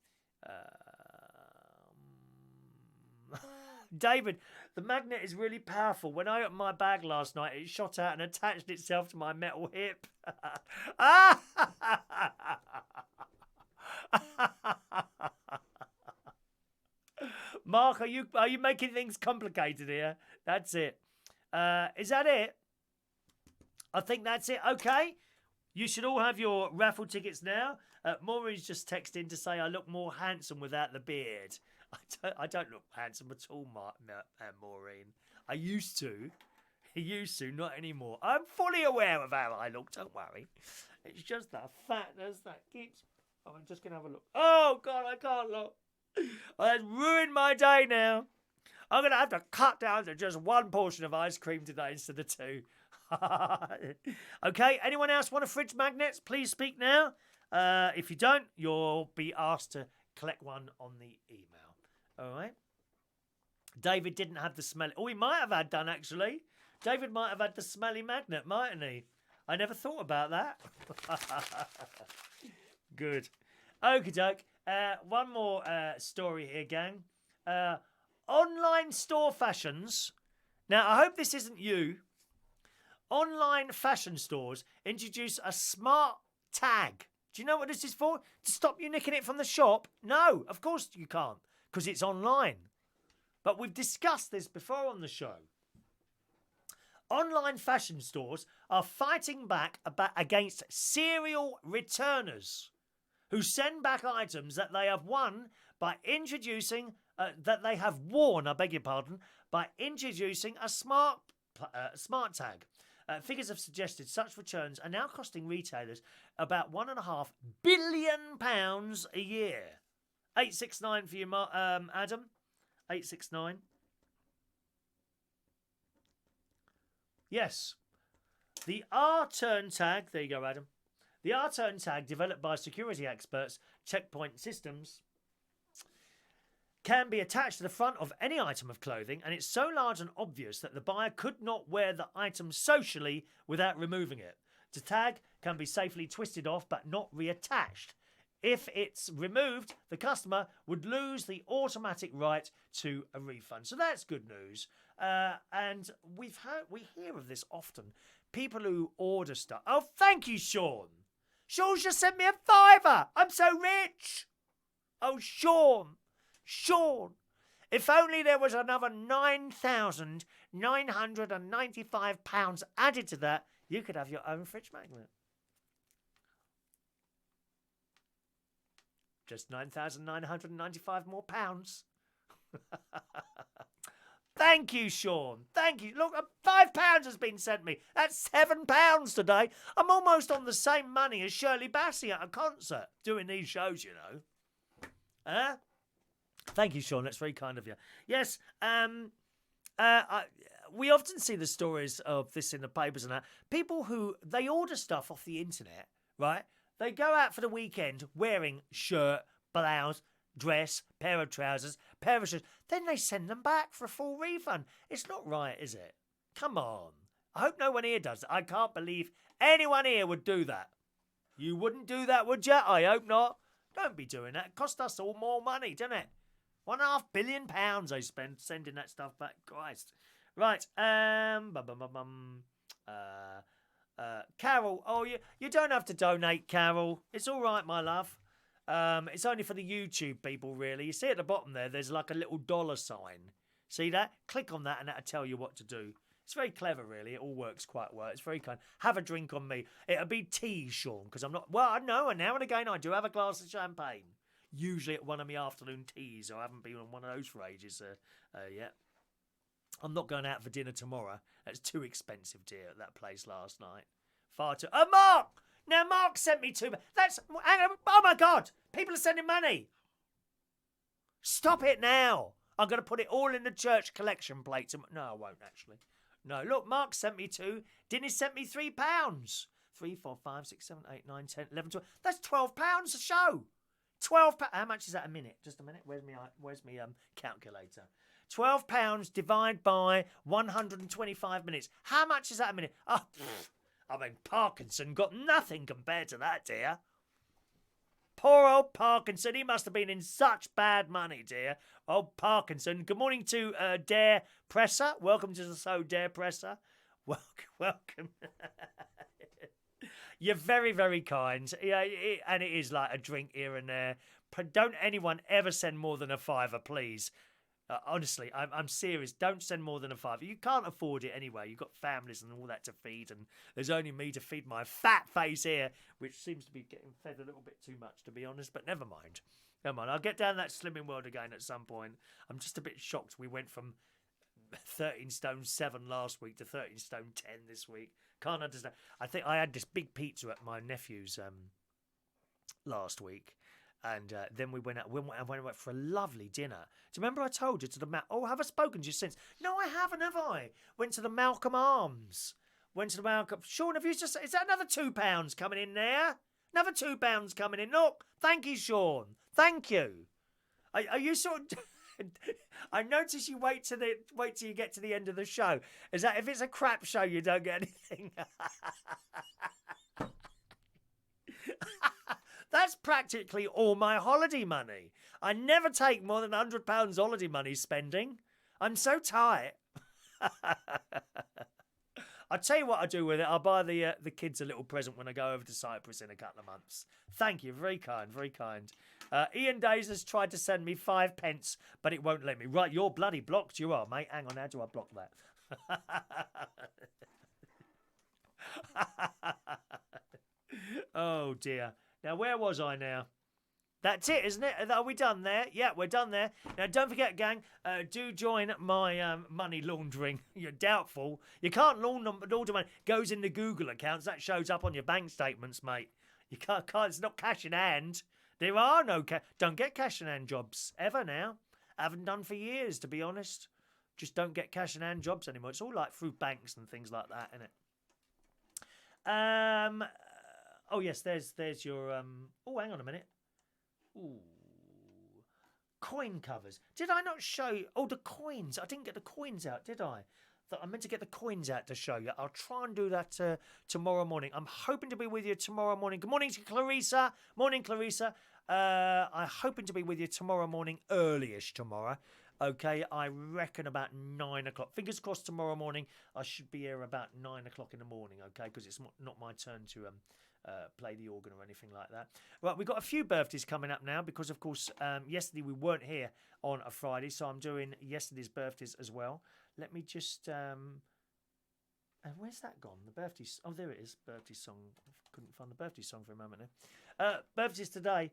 David, the magnet is really powerful. When I opened my bag last night, it shot out and attached itself to my metal hip. Mark, are you making things complicated here? That's it. Is that it? I think that's it. Okay. You should all have your raffle tickets now. Maureen's just texted to say I look more handsome without the beard. I don't look handsome at all, Maureen. I used to, not anymore. I'm fully aware of how I look. Don't worry. It's just that fatness that keeps. Oh, I'm just gonna have a look. Oh God, I can't look. That's ruined my day now. I'm gonna have to cut down to just one portion of ice cream today instead of 2. Okay. Anyone else want a fridge magnets? Please speak now. If you don't, you'll be asked to collect one on the email. All right. David didn't have the smelly... Oh, he might have had done, actually. David might have had the smelly magnet, mightn't he? I never thought about that. Good. Okie doke. One more story here, gang. Online store fashions. Now, I hope this isn't you. Online fashion stores introduce a smart tag. Do you know what this is for? To stop you nicking it from the shop? No, of course you can't, because it's online. But we've discussed this before on the show. Online fashion stores are fighting back against serial returners. who send back items that they have won by introducing, that they have worn, I beg your pardon, by introducing a smart tag. Figures have suggested such returns are now costing retailers about £1.5 billion a year. 869 for you, Adam. 869. Yes. The R-turn tag, there you go, Adam. The R-turn tag, developed by security experts, Checkpoint Systems, can be attached to the front of any item of clothing, and it's so large and obvious that the buyer could not wear the item socially without removing it. The tag can be safely twisted off but not reattached. If it's removed, the customer would lose the automatic right to a refund. So that's good news. And we hear of this often. People who order stuff. Oh, thank you, Sean. Sean just sent me a £5. I'm so rich. Oh, Sean. If only there was another £9,995 added to that, you could have your own fridge magnet. Just 9,995 more pounds. Thank you, Sean. Thank you. Look, £5 has been sent me. That's £7 today. I'm almost on the same money as Shirley Bassey at a concert doing these shows, you know. Huh? Thank you, Sean. That's very kind of you. Yes, we often see the stories of this in the papers and that. People who, they order stuff off the internet, right? They go out for the weekend wearing shirt, blouse, dress, pair of trousers, pair of shoes. Then they send them back for a full refund. It's not right, is it? Come on. I hope no one here does it. I can't believe anyone here would do that. You wouldn't do that, would you? I hope not. Don't be doing that. It costs us all more money, doesn't it? £1.5 billion they spend sending that stuff back. Christ. Right. Carol. Oh, you don't have to donate, Carol. It's all right, my love. It's only for the YouTube people, really. You see at the bottom there's like a little dollar sign. See that? Click on that and that'll tell you what to do. It's very clever, really. It all works quite well. It's very kind. Have a drink on me. It'll be tea, Sean, because I'm not... Well, I know, and now and again I do have a glass of champagne. Usually at one of my afternoon teas. I haven't been on one of those for ages yet. I'm not going out for dinner tomorrow. That's too expensive, dear, at that place last night. Far too... Oh, Mark! Now, Mark sent me two... That's... Oh, my God! People are sending money! Stop it now! I'm going to put it all in the church collection plate. No, I won't, actually. No, look, Mark sent me two. Didn't he send me £3? 3, 4, 5, 6, 7, 8, 9, 10, 11, 12. That's £12 a show. £12. How much is that a minute? Just a minute. Where's me calculator? £12 divided by 125 minutes. How much is that a minute? Oh, I mean, Parkinson got nothing compared to that, dear. Poor old Parkinson. He must have been in such bad money, dear. Old Parkinson. Good morning to Dare Presser. Welcome to the show, Dare Presser. Welcome. You're very, very kind. Yeah, and it is like a drink here and there. But don't anyone ever send more than a £5, please. Honestly, I'm serious. Don't send more than a £5. You can't afford it anyway. You've got families and all that to feed, and there's only me to feed my fat face here, which seems to be getting fed a little bit too much, to be honest. But never mind. Never mind. I'll get down that slimming world again at some point. I'm just a bit shocked. We went from 13 stone 7 last week to 13 stone 10 this week. Can't understand. I think I had this big pizza at my nephew's last week. And then we went out. We went for a lovely dinner. Do you remember I told you to the Oh, have I spoken to you since? No, I haven't, have I? Went to the Malcolm Arms. Went to the Malcolm. Sean, have you just? Is that another £2 coming in there? Another £2 coming in. Look, thank you, Sean. Thank you. Are you sort of? I notice you wait till you get to the end of the show. Is that if it's a crap show, you don't get anything? That's practically all my holiday money. I never take more than £100 holiday money spending. I'm so tight. I'll tell you what I do with it. I'll buy the kids a little present when I go over to Cyprus in a couple of months. Thank you. Very kind. Very kind. Ian Days has tried to send me 5 pence, but it won't let me. Right, you're bloody blocked. You are, mate. Hang on. How do I block that? Oh, dear. Now, where was I now? That's it, isn't it? Are we done there? Yeah, we're done there. Now, don't forget, gang, do join my money laundering. You're doubtful. You can't launder money. Goes in the Google accounts. That shows up on your bank statements, mate. You can't it's not cash in hand. There are no don't get cash in hand jobs ever now. I haven't done for years, to be honest. Just don't get cash in hand jobs anymore. It's all like through banks and things like that, isn't it? Oh yes, there's your oh, hang on a minute. Ooh. Coin covers. Did I not show you? Oh, the coins. I didn't get the coins out, did I? I meant to get the coins out to show you. I'll try and do that tomorrow morning. I'm hoping to be with you tomorrow morning. Good morning to Clarissa. Morning, Clarissa. I'm hoping to be with you tomorrow morning, early-ish tomorrow. Okay, I reckon about 9 o'clock. Fingers crossed tomorrow morning. I should be here about 9 o'clock in the morning, okay, because it's not my turn to play the organ or anything like that. Right, we've got a few birthdays coming up now because, of course, yesterday we weren't here on a Friday, so I'm doing yesterday's birthdays as well. Let me just... and where's that gone? The birthday... Oh, there it is. Birthday song. I couldn't find the birthday song for a moment now. Birthdays today.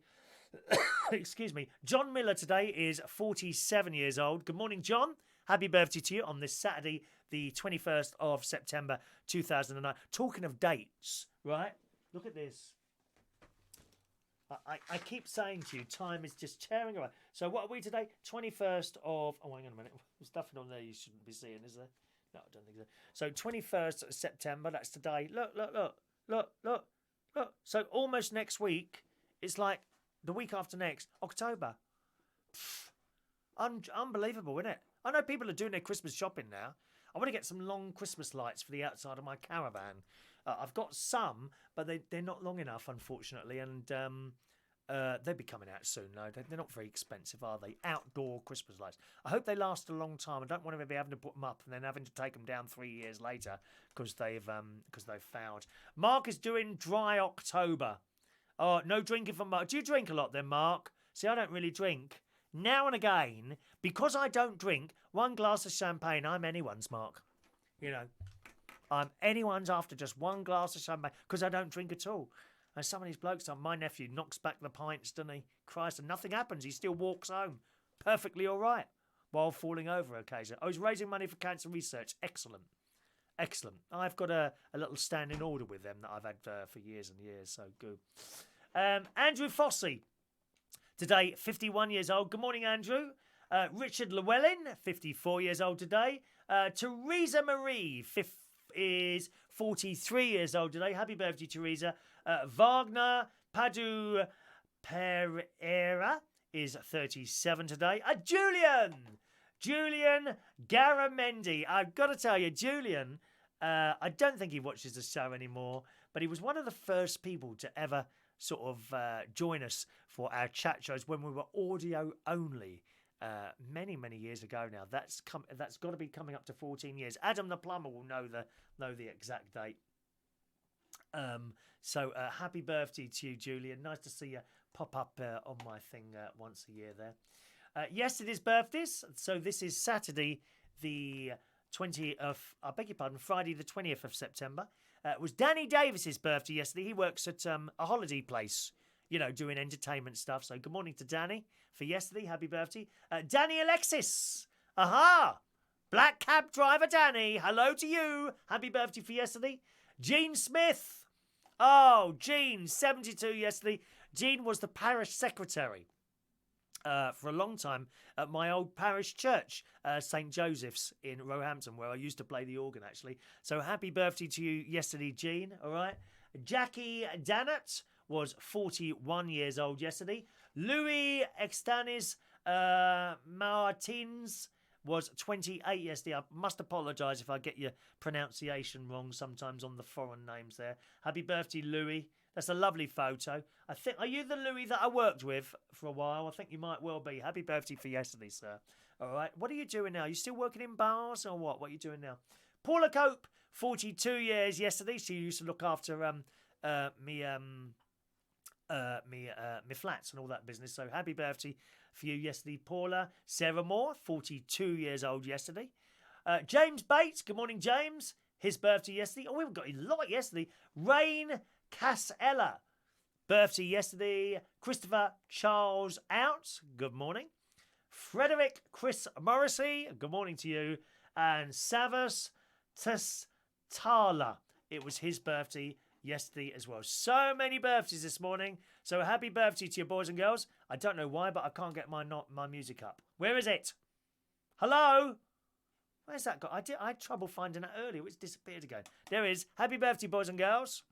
Excuse me. John Miller today is 47 years old. Good morning, John. Happy birthday to you on this Saturday, the 21st of September 2009. Talking of dates, right? Look at this. I keep saying to you, time is just tearing away. So what are we today? 21st of... Oh, hang on a minute. There's nothing on there you shouldn't be seeing, is there? No, I don't think so. So 21st of September, that's today. Look. So almost next week, it's like the week after next, October. Unbelievable, isn't it? I know people are doing their Christmas shopping now. I want to get some long Christmas lights for the outside of my caravan. I've got some, but they're not long enough, unfortunately, and they'll be coming out soon. No, they're not very expensive, are they? Outdoor Christmas lights. I hope they last a long time. I don't want to be having to put them up and then having to take them down 3 years later because they've fouled. Mark is doing dry October. Oh, no drinking from Mark. Do you drink a lot then, Mark? See, I don't really drink. Now and again, because I don't drink, one glass of champagne, I'm anyone's, Mark. You know. I'm anyone's after just one glass of champagne because I don't drink at all. And some of these blokes, my nephew knocks back the pints, doesn't he? Christ, and nothing happens. He still walks home perfectly all right while falling over occasionally. Oh, he's raising money for cancer research. Excellent. I've got a little standing order with them that I've had for years and years, so good. Andrew Fossey, today 51 years old. Good morning, Andrew. Richard Llewellyn, 54 years old today. Teresa Marie, is 43 years old today. Happy birthday, Teresa. Wagner Padu Pereira is 37 today. Julian Garamendi. I've got to tell you, Julian, I don't think he watches the show anymore, but he was one of the first people to ever sort of join us for our chat shows when we were audio only. Many years ago now. That's got to be coming up to 14 years. Adam the plumber will know the exact date. So happy birthday to you, Julian. Nice to see you pop up on my thing once a year there. Yesterday's birthdays. So this is Saturday, the 20th of, I beg your pardon, Friday the 20th of September. It was Danny Davis's birthday yesterday. He works at a holiday place, you know, doing entertainment stuff. So good morning to Danny for yesterday. Happy birthday. Danny Alexis. Aha! Black cab driver Danny. Hello to you. Happy birthday for yesterday. Jean Smith. Oh, Jean, 72 yesterday. Jean was the parish secretary for a long time at my old parish church, St. Joseph's in Roehampton, where I used to play the organ, actually. So happy birthday to you yesterday, Jean. All right. Jackie Dannett was 41 years old yesterday. Louis Extanis Martins was 28 yesterday. I must apologise if I get your pronunciation wrong sometimes on the foreign names there. Happy birthday, Louis. That's a lovely photo. Are you the Louis that I worked with for a while? I think you might well be. Happy birthday for yesterday, sir. All right. What are you doing now? You still working in bars or what? What are you doing now? Paula Cope, 42 years yesterday. She used to look after me flats and all that business. So happy birthday for you yesterday, Paula. Sarah Moore, 42 years old yesterday. James Bates, good morning, James. His birthday yesterday. Oh, we've got a lot yesterday. Rain Casella, Birthday yesterday. Christopher Charles Out. Good morning. Frederick Chris Morrissey. Good morning to you. And Savas Tala. It was his birthday yesterday as well. So many birthdays this morning. So happy birthday to you, boys and girls. I don't know why, but I can't get my music up. Where is it? Hello? Where's that guy? I had trouble finding it earlier. It's disappeared again. There it is. Happy birthday, boys and girls.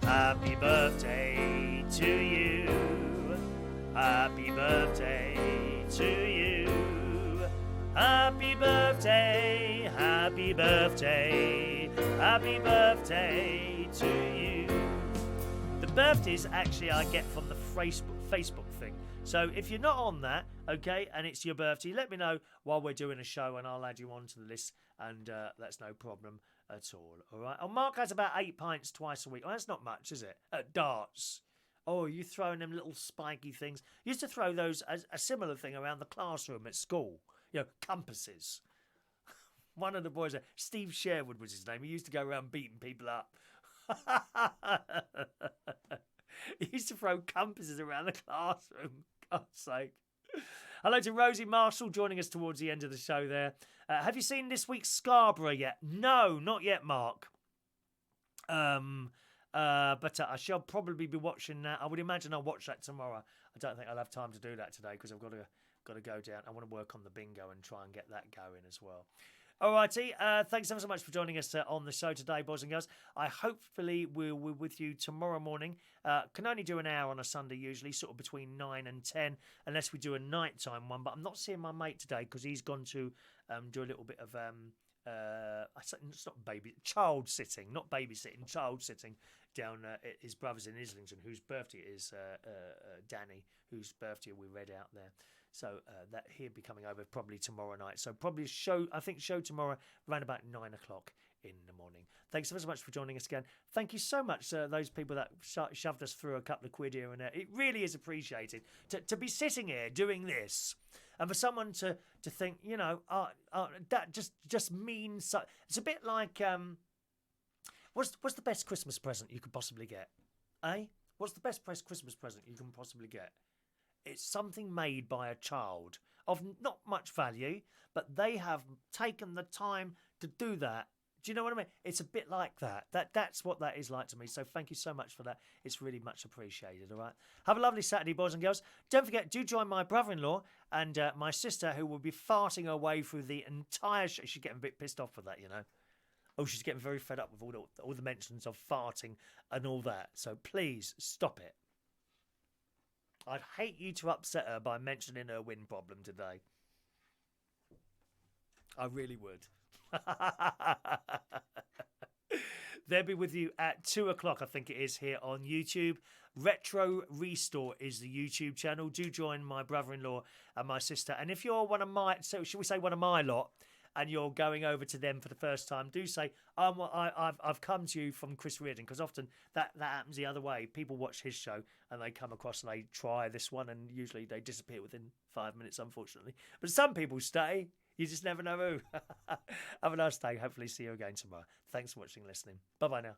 Happy birthday to you. Happy birthday to you. Happy birthday. Happy birthday. Happy birthday to you. The birthdays actually I get from the Facebook thing. So if you're not on that, okay, and it's your birthday, let me know while we're doing a show and I'll add you onto the list, and that's no problem at all. All right. Oh, Mark has about 8 pints twice a week. Oh, that's not much, is it? At darts. Oh, you throwing them little spiky things. You used to throw those as a similar thing around the classroom at school. You know, compasses. One of the boys, Steve Sherwood was his name. He used to go around beating people up. He used to throw compasses around the classroom. God's sake. Hello to Rosie Marshall joining us towards the end of the show there. Have you seen this week's Scarborough yet? No, not yet, Mark. But I shall probably be watching that. I would imagine I'll watch that tomorrow. I don't think I'll have time to do that today because I've got to go down. I want to work on the bingo and try and get that going as well. Alrighty, thanks ever so much for joining us on the show today, boys and girls. I hopefully will be with you tomorrow morning. Can only do an hour on a Sunday usually, sort of between 9 and 10, unless we do a nighttime one. But I'm not seeing my mate today because he's gone to do a little bit of it's not child sitting, not babysitting, child sitting down at his brother's in Islington, whose birthday is Danny, whose birthday we read out there. So that he'll be coming over probably tomorrow night. So probably show tomorrow around about 9 o'clock in the morning. Thanks ever so much for joining us again. Thank you so much those people that shoved us through a couple of quid here and there. It really is appreciated to be sitting here doing this. And for someone to think, you know, that just means so. It's a bit like what's the best Christmas present you could possibly get? Eh? What's the best Christmas present you can possibly get? It's something made by a child of not much value, but they have taken the time to do that. Do you know what I mean? It's a bit like that. That's what that is like to me. So thank you so much for that. It's really much appreciated, all right? Have a lovely Saturday, boys and girls. Don't forget, do join my brother-in-law and my sister, who will be farting her way through the entire show. She's getting a bit pissed off with that, you know. Oh, she's getting very fed up with all the mentions of farting and all that. So please, stop it. I'd hate you to upset her by mentioning her wind problem today. I really would. They'll be with you at 2 o'clock, I think it is, here on YouTube. Retro Restore is the YouTube channel. Do join my brother-in-law and my sister. And if you're one of my, so should we say one of my lot, and you're going over to them for the first time, do say, I've come to you from Chris Reardon, because often that happens the other way. People watch his show and they come across and they try this one, and usually they disappear within 5 minutes, unfortunately. But some people stay. You just never know who. Have a nice day. Hopefully see you again tomorrow. Thanks for watching and listening. Bye-bye now.